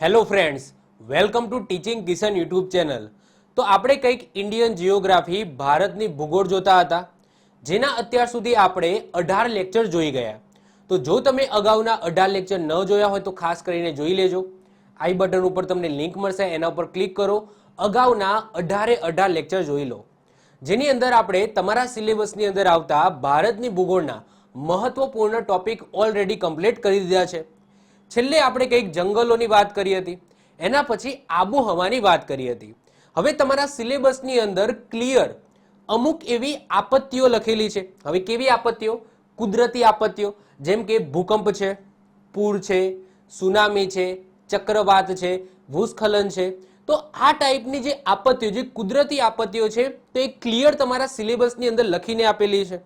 Hello friends, welcome to teaching Kishan YouTube channel. તો આપણે કંઈક ઇન્ડિયન જીઓગ્રાફી ભારતની ભૂગોળ જોતા હતા, જેના અત્યાર સુધી આપણે 18 લેક્ચર જોઈ ગયા. તો જો તમે અગાઉના 18 લેક્ચર ન જોયા હોય તો ખાસ કરીને જોઈ લેજો. આઈ બટન ઉપર તમને લિંક મળશે, એના ઉપર ક્લિક કરો, અગાઉના 18 લેક્ચર જોઈ લો, જેની અંદર આપણે તમારા સિલેબસની અંદર આવતા ભારતની ભૂગોળના મહત્વપૂર્ણ ટોપિક ઓલરેડી કમ્પ્લીટ કરી દીધા છે. છેલ્લે આપણે કંઈક જંગલોની વાત કરી હતી, એના પછી આબોહવાની વાત કરી હતી. હવે તમારા સિલેબસની અંદર ક્લિયર અમુક એવી આપત્તિઓ લખેલી છે. હવે કેવી આપત્તિઓ? કુદરતી આપત્તિઓ, જેમ કે ભૂકંપ છે, પૂર છે, સુનામી છે, ચક્રવાત છે, ભૂસ્ખલન છે. તો આ ટાઈપની જે આપત્તિઓ, જે કુદરતી આપત્તિઓ છે, તો એ ક્લિયર તમારા સિલેબસની અંદર લખીને આપેલી છે.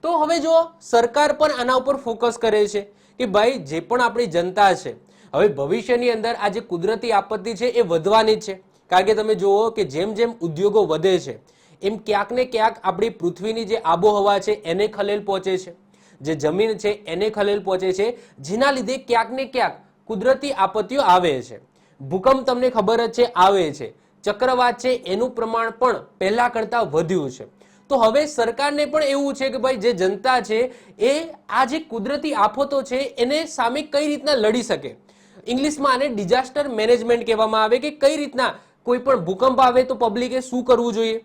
તો હવે જો સરકાર પણ આના ઉપર ફોકસ કરે છે કે ભાઈ જે પણ આપણી જનતા છે, હવે ભવિષ્યની અંદર આ જે કુદરતી આપત્તિ છે એ વધવાની જ છે. કારણ કે તમે જુઓ કે જેમ જેમ ઉદ્યોગો વધે છે એમ ક્યાંક ને ક્યાંક આપણી પૃથ્વીની જે આબોહવા છે એને ખલેલ પહોંચે છે, જે જમીન છે એને ખલેલ પહોંચે છે, જેના લીધે ક્યાંક ને ક્યાંક કુદરતી આપત્તિઓ આવે છે. ભૂકંપ તમને ખબર જ છે આવે છે, ચક્રવાત છે એનું પ્રમાણ પણ પહેલા કરતા વધ્યું છે. તો હવે સરકારને પણ એવું છે કે ભાઈ જે જનતા છે એ આ જે કુદરતી આફતો છે એને સામે કઈ રીતના લડી શકે. ઇંગ્લિશમાં આને ડિઝાસ્ટર મેનેજમેન્ટ કહેવામાં આવે, કે કઈ રીતના કોઈ પણ ભૂકંપ આવે તો પબ્લિકે શું કરવું જોઈએ.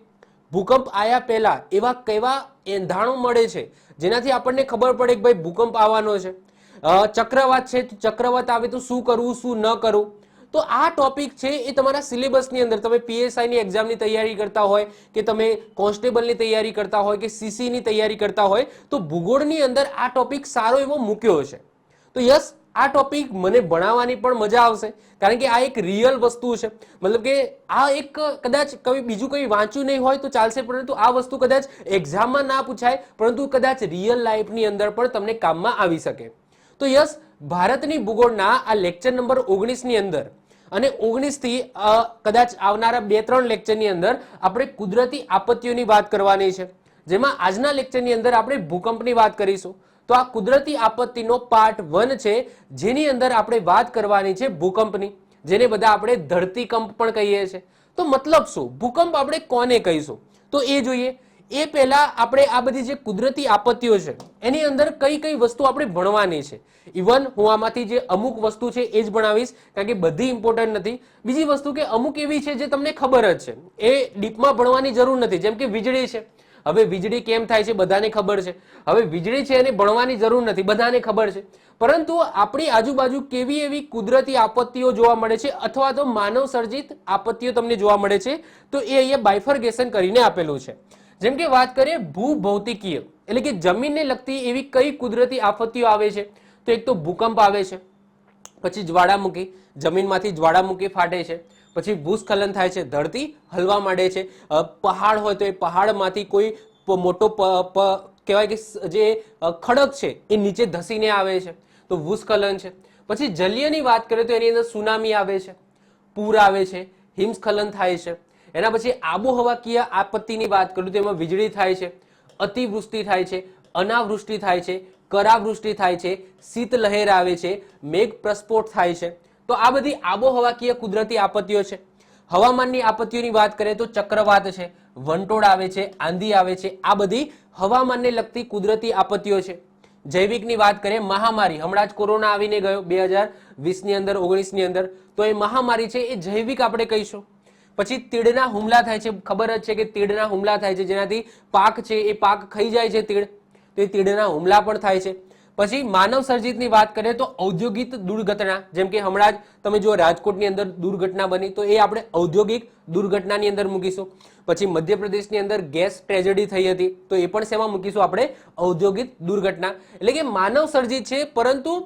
ભૂકંપ આયા પહેલા એવા કેવા એંધાણો મળે છે જેનાથી આપણને ખબર પડે કે ભાઈ ભૂકંપ આવવાનો છે. ચક્રવાત છે, ચક્રવાત આવે તો શું કરવું, શું ન કરવું. તો આ ટોપિક છે એ તમારા સિલેબસની અંદર, તમે પીએસઆઈની એક્ઝામની તૈયારી કરતા હોય કે તમે કોન્સ્ટેબલની તૈયારી કરતા હોય કે સીસીની તૈયારી કરતા હોય, તો ભૂગોળની અંદર આ ટોપિક સારો એવો મૂક્યો છે. તો યસ, આ ટોપિક મને ભણાવવાની પણ મજા આવશે, કારણ કે આ એક રિયલ વસ્તુ છે. મતલબ કે આ એક કદાચ કઈ બીજું કંઈ વાંચ્યું નહીં હોય તો ચાલશે, પરંતુ આ વસ્તુ કદાચ એક્ઝામમાં ના પૂછાય, પરંતુ કદાચ રિયલ લાઈફની અંદર પણ તમને કામમાં આવી શકે. તો યસ, ભારતની ભૂગોળના આ લેક્ચર નંબર 19ની અંદર અને 19 થી કદાચ આવનારા 2-3 લેક્ચરની અંદર આપણે કુદરતી આપત્તિઓની વાત કરવાની છે, જેમાં આજના લેક્ચરની અંદર આપણે ભૂકંપની વાત કરીશું. તો આ કુદરતી આપત્તિનો પાર્ટ 1 છે, જેની અંદર આપણે વાત કરવાની છે ભૂકંપની, જેને બધા આપણે ધરતીકંપ પણ કહીએ છીએ. તો મતલબ શું, ભૂકંપ આપણે કોને કહીશું તો એ જોઈએ. એ પહેલા આપણે આ બધી જે કુદરતી આપત્તિઓ છે એની અંદર કઈ કઈ વસ્તુ આપણે ભણવાની છે. ઇવન હું આમાંથી જે અમુક વસ્તુ છે એ જ ભણાવીશ, કારણ કે બધી ઇમ્પોર્ટન્ટ નથી. બીજી વસ્તુ કે અમુક એવી છે જે તમને ખબર જ છે, એ ડીપમાં ભણવાની જરૂર નથી. જેમ કે વીજળી છે, હવે વીજળી કેમ થાય છે બધાને ખબર છે. હવે વીજળી છે એને ભણવાની જરૂર નથી, બધાને ખબર છે. પરંતુ આપણી આજુબાજુ કેવી એવી કુદરતી આપત્તિઓ જોવા મળે છે અથવા તો માનવ સર્જિત આપત્તિઓ તમને જોવા મળે છે, તો એ અહીંયા બાયફર્ગેશન કરીને આપેલું છે. જેમ કે વાત કરીએ ભૂભૌતિકીય, એટલે કે જમીનને લગતી એવી કઈ કુદરતી આપત્તિઓ આવે છે, તો એક તો ભૂકંપ આવે છે, પછી જ્વાળામુખી, જમીનમાંથી જ્વાળામુખી ફાટે છે, પછી ભૂસ્ખલન થાય છે, ધરતી હલવા માંડે છે, પહાડ હોય તો એ પહાડમાંથી કોઈ મોટો કહેવાય કે જે ખડક છે એ નીચે ધસીને આવે છે, તો ભૂસ્ખલન છે. પછી જલીયની વાત કરીએ તો એની અંદર સુનામી આવે છે, પૂર આવે છે, હિમસ્ખલન થાય છે. એના પછી આબોહવાકીય આપત્તિની વાત કરું તો એમાં વીજળી થાય છે, અતિવૃષ્ટિ થાય છે, અનાવૃષ્ટિ થાય છે, કરાવૃષ્ટિ થાય છે, શીત લહેર આવે છે, મેઘ પ્રસ્ફોટ થાય છે. તો આ બધી આબોહવાકીય કુદરતી આપત્તિઓ છે. હવામાનની આપત્તિઓની વાત કરીએ તો ચક્રવાત છે, વંટોળ આવે છે, આંધી આવે છે. આ બધી હવામાનને લગતી કુદરતી આપત્તિઓ છે. જૈવિકની વાત કરીએ, મહામારી, હમણાં જ કોરોના આવીને ગયો 2020ની અંદર, 19ની અંદર, તો એ મહામારી છે એ જૈવિક આપણે કહીશું. પછી તીડના હુમલા થાય છે, ખબર જ છે કે તીડના હુમલા થાય છે, જેનાથી પાક છે એ પાક ખાઈ જાય છે તીડ, તો એ તીડના હુમલા પણ થાય છે. પછી માનવ સર્જિતની વાત કરીએ તો ઔદ્યોગિક દુર્ઘટના, જેમ કે હમણાં જ તમે જો રાજકોટની અંદર દુર્ઘટના બની, તો એ આપણે ઔદ્યોગિક દુર્ઘટનાની અંદર મૂકીશું. પછી મધ્યપ્રદેશની અંદર ગેસ ટ્રેજેડી થઈ હતી, તો એ પણ શેમાં મૂકીશું આપણે? ઔદ્યોગિક દુર્ઘટના. એટલે કે માનવ સર્જિત છે પરંતુ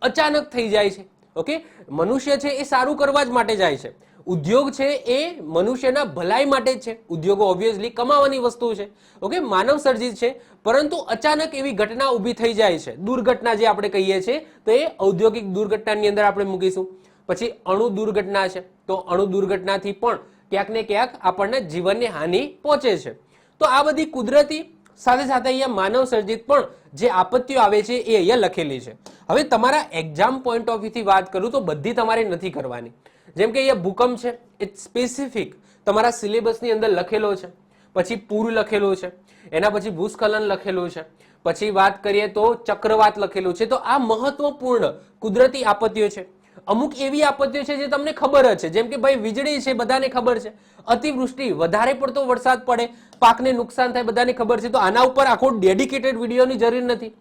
અચાનક થઈ જાય છે. ઓકે, મનુષ્ય છે એ સારું કરવા જ માટે જાય છે. ઉદ્યોગ છે એ મનુષ્યના ભલાઈ માટે જ છે. ઉદ્યોગો ઓબ્વિયસલી કમાવાની વસ્તુ છે. ઓકે, માનવ સર્જિત છે, પરંતુ અચાનક એવી ઘટના ઊભી થઈ જાય છે, દુર્ઘટના જે આપણે કહીએ છીએ, તો એ ઔદ્યોગિક દુર્ઘટનાની અંદર આપણે મૂકીશું. પછી અણુ દુર્ઘટના છે, તો અણુ દુર્ઘટનાથી પણ ક્યાંક ને ક્યાંક આપણને જીવનની હાનિ પહોંચે છે. તો આ બધી કુદરતી સાથે સાથે અહીંયા માનવ સર્જિત પણ જે આપત્તિઓ આવે છે એ અહીંયા લખેલી છે. હવે તમારા એક્ઝામ પોઈન્ટ ઓફ વ્યૂથી વાત કરું તો બધી તમારે નથી કરવાની. જેમ કે અહીંયા ભૂકંપ છે, એ સ્પેસિફિક તમારા સિલેબસની અંદર લખેલો છે. પછી પૂર લખેલું છે, એના પછી ભૂસ્ખલન લખેલું છે, પછી વાત કરીએ તો ચક્રવાત લખેલું છે. તો આ મહત્વપૂર્ણ કુદરતી આપત્તિઓ છે. અમુક એવી આપત્તિઓ છે જે તમને ખબર જ છે, જેમ કે ભાઈ વીજળી છે, બધાને ખબર છે. અતિવૃષ્ટિ, વધારે પડતો વરસાદ પડે, પાકને નુકસાન થાય, બધાને ખબર છે. તો આના ઉપર આખો ડેડિકેટેડ વિડીયોની જરૂર નથી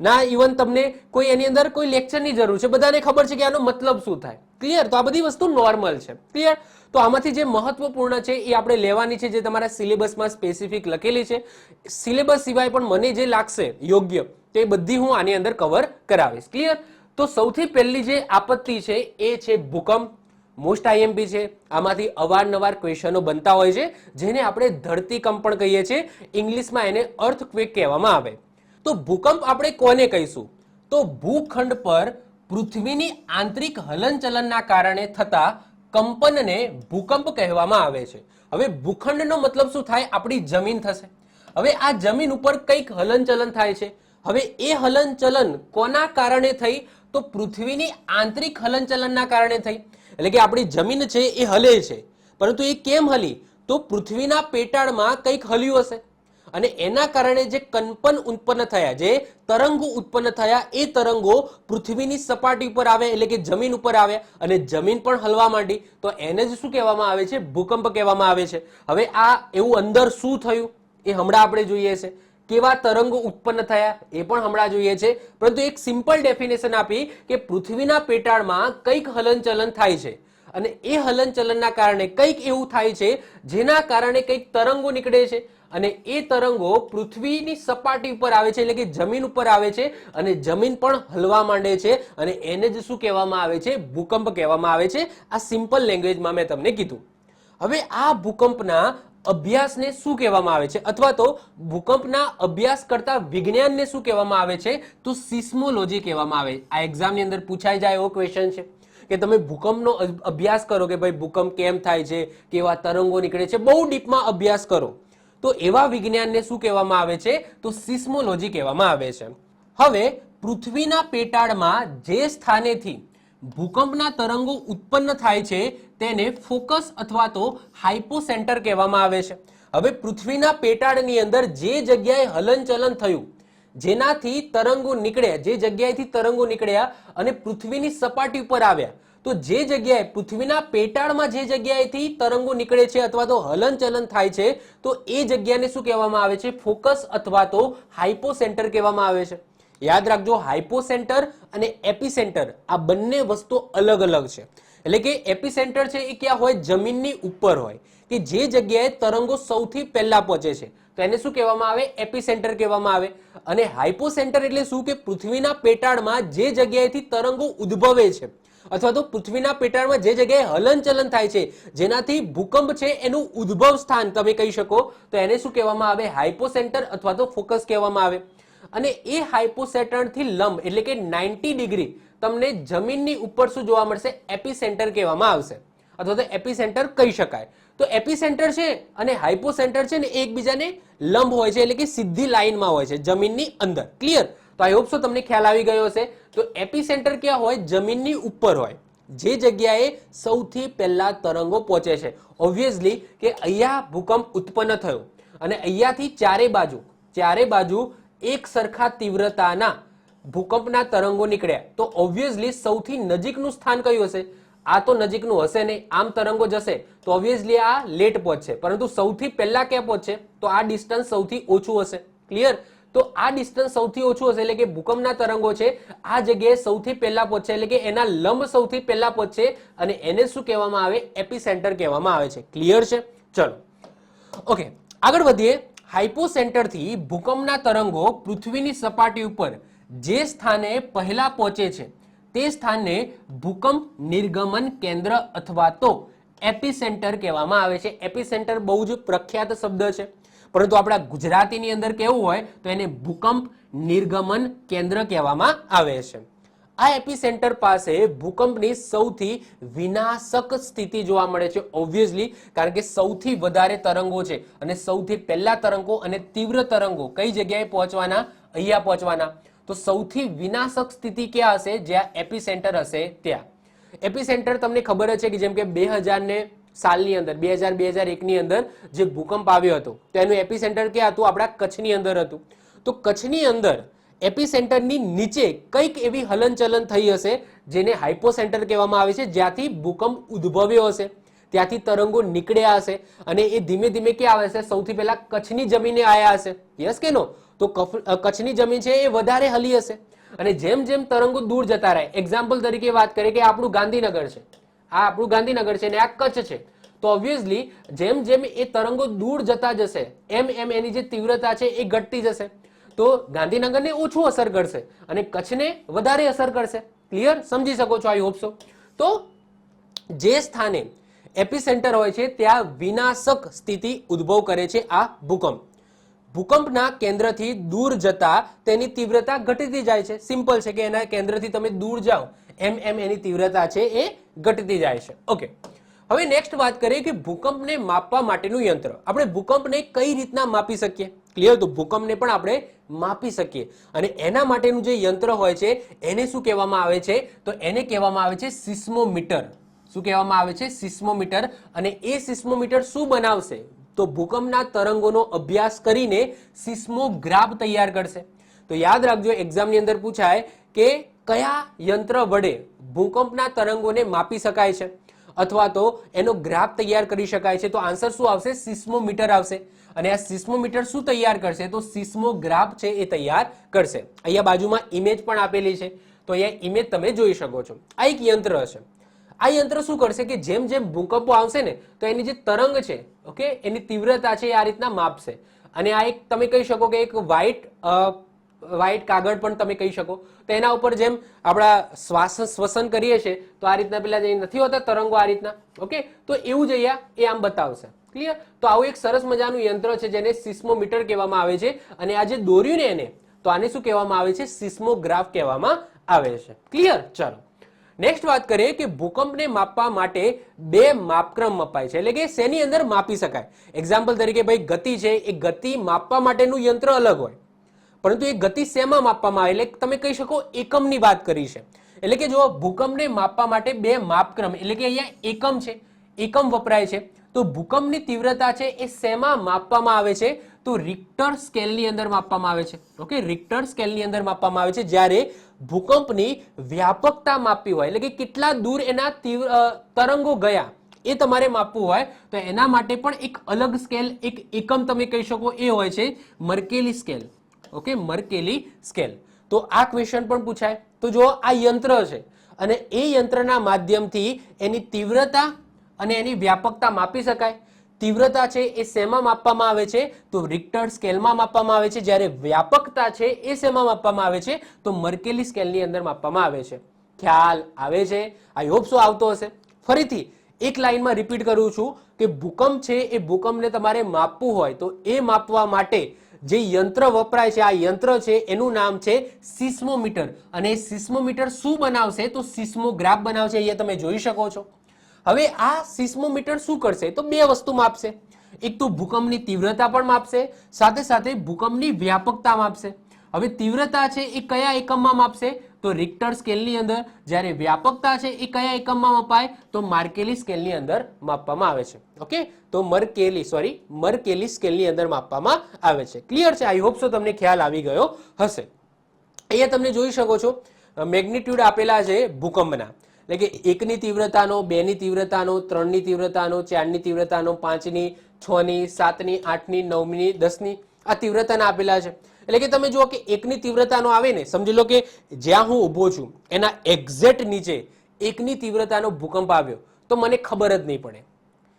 ના, ઇવન તમને કોઈ એની અંદર કોઈ લેક્ચરની જરૂર છે. બધાને ખબર છે કે આનો મતલબ શું થાય. ક્લિયર? તો આ બધી વસ્તુ નોર્મલ છે. ક્લિયર? તો આમાંથી જે મહત્વપૂર્ણ છે એ આપણે લેવાની છે, જે તમારા સિલેબસમાં સ્પેસિફિક લખેલી છે. સિલેબસ સિવાય પણ મને જે લાગશે યોગ્ય તે બધી હું આની અંદર કવર કરાવીશ. ક્લિયર? તો સૌથી પહેલી જે આપત્તિ છે એ છે ભૂકંપ. મોસ્ટ આઈએમપી છે, આમાંથી અવારનવાર ક્વેશ્ચનો બનતા હોય છે, જેને આપણે ધરતીકંપ પણ કહીએ છીએ. ઇંગ્લિશમાં એને અર્થક્વેક કહેવામાં આવે. તો ભૂકંપ આપણે કોને કહીશું? તો ભૂખંડ પર પૃથ્વીની આંતરિક હલનચલનના કારણે થતા કંપનને ભૂકંપ કહેવામાં આવે છે. હવે ભૂખંડનો મતલબ શું થાય? આપણી જમીન થશે. હવે આ જમીન ઉપર કંઈક હલનચલન થાય છે. હવે એ હલનચલન કોના કારણે થઈ? તો પૃથ્વીની આંતરિક હલનચલનના કારણે થઈ. એટલે કે આપણી જમીન છે એ હલે છે, પરંતુ એ કેમ હલી? તો પૃથ્વીના પેટાળમાં કંઈક હલ્યું હશે અને એના કારણે જે કંપન ઉત્પન્ન થયા, જે તરંગો ઉત્પન્ન થયા, એ તરંગો પૃથ્વીની સપાટી ઉપર આવે, એટલે કે જમીન ઉપર આવ્યા અને જમીન પણ હલવા માંડી. તો એને જ શું કહેવામાં આવે છે? ભૂકંપ કહેવામાં આવે છે. હવે આ એવું અંદર શું થયું એ હમણાં આપણે જોઈએ છે. કેવા તરંગો ઉત્પન્ન થયા એ પણ હમણાં જોઈએ છે. પરંતુ એક સિમ્પલ ડેફિનેશન આપી કે પૃથ્વીના પેટાળમાં કંઈક હલનચલન થાય છે અને એ હલનચલનના કારણે કંઈક એવું થાય છે જેના કારણે કંઈક તરંગો નીકળે છે અને એ તરંગો પૃથ્વીની સપાટી ઉપર આવે છે, એટલે કે જમીન ઉપર આવે છે અને જમીન પણ હલવા માંડે છે અને એને જ શું કહેવામાં આવે છે? ભૂકંપ કહેવામાં આવે છે. આ સિમ્પલ લેંગ્વેજમાં મેં તમને કીધું. હવે આ ભૂકંપના અભ્યાસને શું કહેવામાં આવે છે, અથવા તો ભૂકંપના અભ્યાસ કરતા વિજ્ઞાનને શું કહેવામાં આવે છે? તો સિસ્મોલોજી કહેવામાં આવે. આ એક્ઝામની અંદર પૂછાઈ જાય એવો ક્વેશ્ચન છે કે તમે ભૂકંપનો અભ્યાસ કરો, કે ભાઈ ભૂકંપ કેમ થાય છે, કેવા તરંગો નીકળે છે, બહુ ડીપમાં અભ્યાસ કરો. તો એવા વિજ્ઞાનને શું કહેવામાં આવે છે? તો સિસ્મોલોજી કહેવામાં આવે છે. હવે પૃથ્વીના પેટાળમાં જે સ્થાનેથી ભૂકંપના તરંગો ઉત્પન્ન થાય છે તેને ફોકસ અથવા તો હાઇપોસેન્ટર કહેવામાં આવે છે. હવે પૃથ્વીના પેટાળની અંદર જે જગ્યાએ હલનચલન થયું, જેનાથી તરંગો નીકળ્યા, જે જગ્યાએથી તરંગો નીકળ્યા અને પૃથ્વીની સપાટી ઉપર આવ્યા, તો જે જગ્યાએ પૃથ્વીના પેટાળમાં જે જગ્યાએથી તરંગો નીકળે છે અથવા તો હલનચલન થાય છે, તો એ જગ્યાને શું કહેવામાં આવે છે? ફોકસ અથવા તો હાઇપોસેન્ટર કહેવામાં આવે છે. યાદ રાખજો, હાઇપોસેન્ટર અને એપિસેન્ટર આ બંને વસ્તુ અલગ અલગ છે. એટલે કે એપિસેન્ટર છે એ ક્યાં હોય? જમીનની ઉપર હોય, કે જે જગ્યાએ તરંગો સૌથી પહેલા પહોંચે છે, તો એને શું કહેવામાં આવે? એપિસેન્ટર કહેવામાં આવે. અને હાઇપોસેન્ટર એટલે શું? કે પૃથ્વીના પેટાળમાં જે જગ્યાએથી તરંગો ઉદ્ભવે છે અથવા તો પૃથ્વીના પેટાળમાં જે જગ્યાએ હલનચલન થાય છે, જેનાથી ભૂકંપ છે એનું ઉદ્ભવ સ્થાન તમે કહી શકો, તો એને શું કહેવામાં આવે? હાઇપોસેન્ટર અથવા તો ફોકસ કહેવામાં આવે. અને એ હાઇપોસેન્ટરથી લંબ એટલે કે 90 ડિગ્રી તમને જમીનની ઉપર શું જોવા મળશે? એપિસેન્ટર કહેવામાં આવશે અથવા તો એપિસેન્ટર કહી શકાય. તો એપિસેન્ટર છે અને હાઇપોસેન્ટર છે ને એકબીજાને લંબ હોય છે, એટલે કે સીધી લાઈનમાં હોય છે જમીનની અંદર. ક્લિયર? તો આઈ હોપ સો તમને ખ્યાલ આવી ગયો હશે. તો એપિસેન્ટર ક્યાં હોય? જમીનની ઉપર હોય, જે જગ્યાએ સૌથી પહેલા તરંગો પહોંચે છે. ઓબ્વિયસલી કે અહીંયા ભૂકંપ ઉત્પન્ન થયો અને અહીંયાથી ચારે બાજુ એક સરખા તીવ્રતાના ભૂકંપના તરંગો નીકળ્યા, તો ઓબ્વિયસલી સૌથી નજીકનું સ્થાન કયું હશે? આ તો નજીકનું હશે નહીં, આમ તરંગો જશે તો ઓબ્વિયસલી આ લેટ પહોંચશે, પરંતુ સૌથી પહેલા ક્યાં પહોંચશે? તો આ ડિસ્ટન્સ સૌથી ઓછું હશે. ક્લિયર? તો આ ડિસ્ટન્સ સૌથી ઓછું હશે, એટલે કે ભૂકંપના તરંગો છે આ જગ્યાએ સૌથી પહેલા પહોંચશે, એટલે કે એના લંબ સૌથી પહેલા પહોંચશે અને એને શું કહેવામાં આવે? એપિસેન્ટર કહેવામાં આવે છે. ક્લિયર છે? ચલો ઓકે, આગળ વધીએ. હાઇપોસેન્ટરથી ભૂકંપના તરંગો પૃથ્વીની સપાટી ઉપર જે સ્થાને પહેલા પહોંચે છે તે સ્થાનને ભૂકંપ નિર્ગમન કેન્દ્ર અથવા તો એપિસેન્ટર કહેવામાં આવે છે. એપિસેન્ટર બહુ જ પ્રખ્યાત શબ્દ છે, પરંતુ આપણા ગુજરાતીની અંદર કેવું હોય તો એને ભૂકંપ નિર્ગમન કેન્દ્ર કહેવામાં આવે છે. આ એપિસેન્ટર પાસે ભૂકંપની સૌથી વિનાશક સ્થિતિ જોવા મળે છે ઓબ્વિયસલી, કારણ કે સૌથી વધારે તરંગો છે અને સૌથી પહેલા તરંગો અને તીવ્ર તરંગો કઈ જગ્યાએ પહોંચવાના? અહીંયા પહોંચવાના. તો સૌથી વિનાશક સ્થિતિ ક્યાં હશે? જ્યાં એપિસેન્ટર હશે ત્યાં. એપિસેન્ટર તમને ખબર જ છે કે જેમ કે 2000 સાલની અંદર 2001 ની અંદર જે ભૂકંપ આવ્યો હતો તો એનું એપિસેન્ટર ક્યાં હતું? આપણા કચ્છની અંદર હતું. તો કચ્છની અંદર એપિસેન્ટરની નીચે કંઈક એવી હલનચલન થઈ હશે જેને હાઇપોસેન્ટર કહેવામાં આવે છે, જ્યાંથી ભૂકંપ ઉદ્ભવ્યો હશે, ત્યાંથી તરંગો નીકળ્યા હશે અને એ ધીમે ધીમે ક્યાં આવે છે? સૌથી પહેલા કચ્છની જમીને આયા હશે. યસ કે નો? તો કચ્છની જમીન છે એ વધારે હલી હશે અને જેમ જેમ તરંગો દૂર જતા રહે, એક્ઝામ્પલ તરીકે વાત કરીએ કે આપણું ગાંધીનગર છે, આ આપણું ગાંધીનગર છે અને આ કચ્છ છે, તો ઓબ્વિયસલી જેમ જેમ એ તરંગો દૂર જતા જશે એમ એમ એની જે તીવ્રતા છે એ ઘટતી જશે. તો ગાંધીનગરને ઓછું અસર કરશે અને કચ્છને વધારે અસર કરશે. ક્લિયર? સમજી શકો છો? I hope so. તો જે સ્થાને એપિસેન્ટર હોય છે ત્યાં વિનાશક સ્થિતિ ઉદ્ભવ કરે છે આ ભૂકંપ. ભૂકંપના કેન્દ્રથી દૂર જતા તેની તીવ્રતા ઘટતી જાય છે. સિમ્પલ છે કે એના કેન્દ્રથી તમે દૂર જાઓ એમ એમ એની તીવ્રતા છે એ ઘટતી જાય છે. ઓકે, હવે નેક્સ્ટ વાત કરીએ કે ભૂકંપને માપવા માટેનું યંત્ર. આપણે ભૂકંપને કઈ રીતના માપી શકીએ? ક્લિયર? તો ભૂકંપને પણ આપણે માપી શકીએ અને એના માટેનું જે યંત્ર હોય છે એને શું કહેવામાં આવે છે? તો એને કહેવામાં આવે છે સિસ્મોમીટર. શું કહેવામાં આવે છે? સિસ્મોમીટર. અને એ સિસ્મોમીટર શું બનાવશે? તો ભૂકંપના તરંગોનો અભ્યાસ કરીને સિસ્મોગ્રાફ તૈયાર કરશે. તો યાદ રાખજો, એક્ઝામની અંદર પૂછાય કે કયા યંત્ર વડે ભૂકંપના તરંગોને માપી શકાય છે અથવા તો એનો ગ્રાફ તૈયાર કરી શકાય છે, તો આન્સર શું આવશે? સિસ્મોમીટર આવશે. અને આ સિસ્મોમીટર શું તૈયાર કરશે? તો સિસ્મોગ્રાફ છે એ તૈયાર કરશે. અહીંયા બાજુમાં ઇમેજ પણ આપેલી છે, તો અહીંયા ઇમેજ તમે જોઈ શકો છો. આ એક યંત્ર હશે. આ યંત્ર શું કરશે કે જેમ જેમ ભૂકંપો આવશે ને તો એની જે તરંગ છે, ઓકે, એની તીવ્રતા છે એ આ રીતના માપશે. અને આ એક તમે કહી શકો કે એક વ્હાઈટ કાગળ પણ તમે કહી શકો. તો એના ઉપર જેમ આપણા શ્વસન કરીએ છીએ તો આ રીતના પેલા જે નથી હોતા તરંગો આ રીતના, ઓકે, તો એવું જ અહીંયા એ આમ બતાવશે. ક્લિયર? તો આવું એક સરસ મજાનું યંત્ર છે જેને સિસ્મોમીટર કહેવામાં આવે છે અને આ જે દોર્યું ને એને, તો આને શું કહેવામાં આવે છે? સિસ્મોગ્રાફ કહેવામાં આવે છે. ક્લિયર? ચાલો નેક્સ્ટ વાત કરીએ કે ભૂકંપને માપવા માટે બે માપક્રમ મપાય છે, એટલે કે શેની અંદર માપી શકાય. એક્ઝામ્પલ તરીકે ભાઈ ગતિ છે, એ ગતિ માપવા માટેનું યંત્ર અલગ હોય, પરંતુ એ ગતિ શેમાં માપવામાં આવે? એટલે તમે કહી શકો એકમની વાત કરી છે. એટલે કે જો ભૂકંપને માપવા માટે બે માપક્રમ, એટલે કે અહીંયા એકમ છે, એકમ વપરાય છે. તો ભૂકંપની તીવ્રતા છે એ શેમાં માપવામાં આવે છે? તો રિક્ટર સ્કેલની અંદર માપવામાં આવે છે. ઓકે, રિક્ટર સ્કેલની અંદર માપવામાં આવે છે. જ્યારે ભૂકંપની વ્યાપકતા માપવી હોય, એટલે કે કેટલા દૂર એના તરંગો ગયા એ તમારે માપવું હોય તો એના માટે પણ એક અલગ સ્કેલ, એક એકમ તમે કહી શકો એ હોય છે Mercalli scale. Okay, Mercalli scale. તો આ ક્વેશ્ચન પણ પૂછાય. તો જો આ યંત્ર છે અને એ યંત્રના માધ્યમથી એની તીવ્રતા અને એની વ્યાપકતા માપી શકાય. તીવ્રતા છે એ શેમાં માપવામાં આવે છે? તો રિક્ટર સ્કેલમાં માપવામાં આવે છે. જ્યારે વ્યાપકતા છે એ શેમાં માપવામાં આવે છે? તો મર્કેલી સ્કેલની અંદર માપવામાં આવે છે. ખ્યાલ આવે છે? આઈ હોપ સો આવતો હશે. ફરીથી એક લાઈનમાં રિપીટ કરું છું કે ભૂકંપ છે એ ભૂકંપને તમારે માપવું હોય તો એ માપવા માટે જે યંત્ર વપરાય છે, આ યંત્ર છે એનું નામ છે સિસ્મોમીટર. અને સિસ્મોમીટર શું બનાવશે? તો સિસ્મોગ્રાફ બનાવશે. અહીંયા તમે જોઈ શકો છો. હવે આ સિસ્મોમીટર શું કરશે? તો બે વસ્તુ માપશે. એક તો ભૂકંપની તીવ્રતા પણ માપશે, સાથે સાથે ભૂકંપની વ્યાપકતા માપશે. હવે તીવ્રતા છે એ કયા એકમમાં માપશે? તો રિક્ટર સ્કેલની અંદર. જ્યારે વ્યાપકતા છે એ કયા એકમમાં મપાય? તો માર્કેલી સ્કેલની અંદર માપવામાં આવે છે. ઓકે, તો મર્કેલી સ્કેલની અંદર માપવામાં આવે છે. ક્લિયર છે? આઈ હોપ સો તમને ખ્યાલ આવી ગયો હશે. અહીંયા તમે જોઈ શકો છો મેગ્નિટ્યુડ આપેલા છે ભૂકંપના, એટલે કે 1 ની તીવ્રતાનો, 2 ની તીવ્રતાનો, 3 ની તીવ્રતાનો, 4 ની તીવ્રતાનો, 5 ની, 6 ની, 7 ની, 8 ની, 9 ની, 10 ની આ તીવ્રતાના આપેલા છે. એટલે કે તમે જુઓ કે 1 ની તીવ્રતાનો આવે ને, સમજી લો કે જ્યાં હું ઊભો છું એના એક્ઝેક્ટ નીચે 1 ની તીવ્રતાનો ભૂકંપ આવ્યો તો મને ખબર જ નહીં પડે.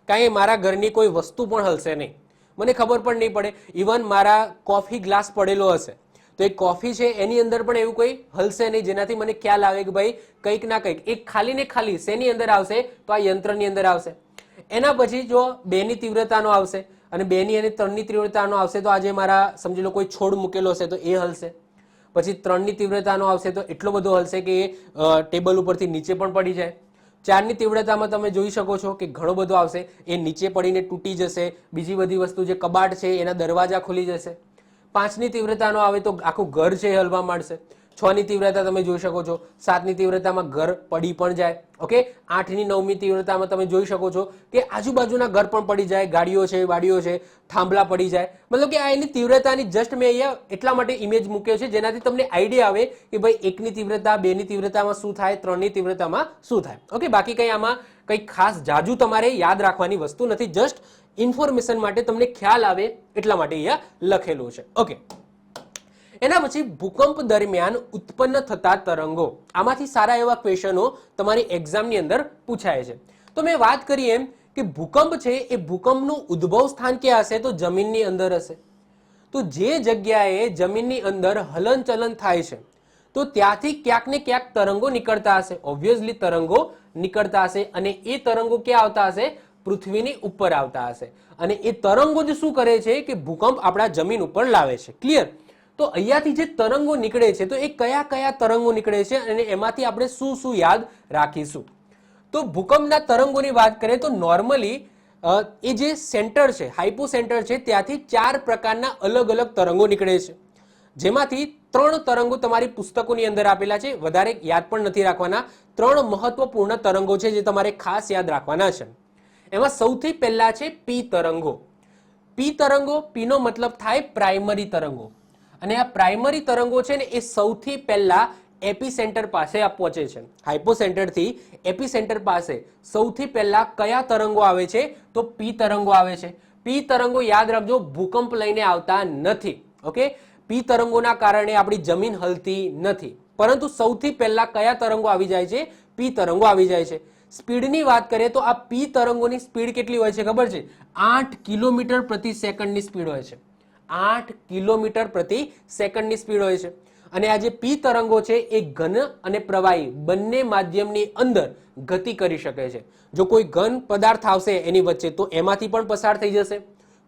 કારણ કે મારા ઘરની કોઈ વસ્તુ પણ હલશે નહીં, મને ખબર પણ નહીં પડે. ઇવન મારા કોફી ગ્લાસ પડેલો હશે તો એ કોફી છે એની અંદર પણ એવું કોઈ હલશે નહીં જેનાથી મને ખ્યાલ આવે કે ભાઈ કંઈક ના કંઈક એક ખાલી ને ખાલી શેની અંદર આવશે? તો આ યંત્રની અંદર આવશે. એના પછી જો 2 ની તીવ્રતાનો આવશે અને 2 ની અને 3 ની તીવ્રતાનો આવશે તો આજે મારા સમજી લો કોઈ છોડ મૂકેલો હશે તો એ હલશે. પછી 3 ની તીવ્રતાનો આવશે તો એટલો બધો હલશે કે એ ટેબલ ઉપરથી નીચે પણ પડી જાય. 4 ની તીવ્રતામાં તમે જોઈ શકો છો કે ઘણો બધો આવશે, એ નીચે પડીને તૂટી જશે. બીજી બધી વસ્તુ જે કબાટ છે એના દરવાજા ખુલી જશે. 5 ની તીવ્રતાનો આવે તો આખું ઘર છે એ હલવા માંડશે. 6 ની તીવ્રતા તમે જોઈ શકો છો, 7 ની તીવ્રતામાં ઘર પડી પણ જાય. ઓકે, 8 ની 9 ની તીવ્રતામાં તમે જોઈ શકો છો કે આજુબાજુના ઘર પણ પડી જાય, ગાડીઓ છે, વાડીઓ છે, થાંભલા પડી જાય. મતલબ કે આ એની તીવ્રતાની જસ્ટ મેં અહીંયા એટલા માટે ઇમેજ મૂક્યો છે જેનાથી તમને આઈડિયા આવે કે ભાઈ 1 ની તીવ્રતા, 2 ની તીવ્રતામાં શું થાય, 3 ની તીવ્રતામાં શું થાય. ઓકે, બાકી કંઈ આમાં કંઈ ખાસ જાજુ તમારે યાદ રાખવાની વસ્તુ નથી, જસ્ટ ઇન્ફોર્મેશન માટે તમને ખ્યાલ આવે એટલા માટે અહીંયા લખેલું છે. ઓકે, એના પછી ભૂકંપ દરમિયાન ઉત્પન્ન થતા તરંગો. આમાંથી સારા એવા ક્વેશ્ચનો તમારી એક્ઝામની અંદર પૂછાય છે. તો મેં વાત કરી એમ કે ભૂકંપ છે એ ભૂકંપનું ઉદ્ભવ સ્થાન ક્યાં હશે? તો જમીનની અંદર હશે. તો જે જગ્યાએ જમીનની અંદર હલનચલન થાય છે તો ત્યાંથી ક્યાંક ને ક્યાંક તરંગો નીકળતા હશે. ઓબ્વિયસલી તરંગો નીકળતા હશે અને એ તરંગો ક્યાં આવતા હશે? પૃથ્વીની ઉપર આવતા હશે. અને એ તરંગો જ શું કરે છે કે ભૂકંપ આપણા જમીન ઉપર લાવે છે. ક્લિયર? તો અહીંયાથી જે તરંગો નીકળે છે તો એ કયા કયા તરંગો નીકળે છે અને એમાંથી આપણે શું શું યાદ રાખીશું? તો ભૂકંપના તરંગોની વાત કરીએ તો નોર્મલી એ જે સેન્ટર છે, હાઇપો સેન્ટર છે, ત્યાંથી 4 પ્રકારના અલગ અલગ તરંગો નીકળે છે, જેમાંથી 3 તરંગો તમારી પુસ્તકોની અંદર આપેલા છે. વધારે યાદ પણ નથી રાખવાના. 3 મહત્વપૂર્ણ તરંગો છે જે તમારે ખાસ યાદ રાખવાના છે. એમાં સૌથી પહેલા છે પી તરંગો. પી તરંગો, પી નો મતલબ થાય પ્રાઇમરી તરંગો. અને આ પ્રાઇમરી તરંગો છે ને એ સૌથી પહેલા એપિસેન્ટર પાસે પહોંચે છે. હાઇપોસેન્ટર થી એપિસેન્ટર પાસે સૌથી પહેલા કયા તરંગો આવે છે? તો પી તરંગો આવે છે. પી તરંગો યાદ રાખજો, ભૂકંપ લઈને આવતા નથી. ઓકે, પી તરંગોના કારણે આપણી જમીન હલતી નથી, પરંતુ સૌથી પહેલા કયા તરંગો આવી જાય છે? પી તરંગો આવી જાય છે. સ્પીડની વાત કરીએ તો આ પી તરંગોની સ્પીડ કેટલી હોય છે ખબર છે? 8 કિલોમીટર પ્રતિ સેકન્ડની સ્પીડ હોય છે. 8 કિલોમીટર પ્રતિ સેકન્ડની સ્પીડ હોય છે. અને આ જે પી તરંગો છે એ ઘન અને પ્રવાહી બંને માધ્યમની અંદર ગતિ કરી શકે છે. જો કોઈ ઘન પદાર્થ આવશે એની વચ્ચે તો એમાંથી પણ પસાર થઈ જશે,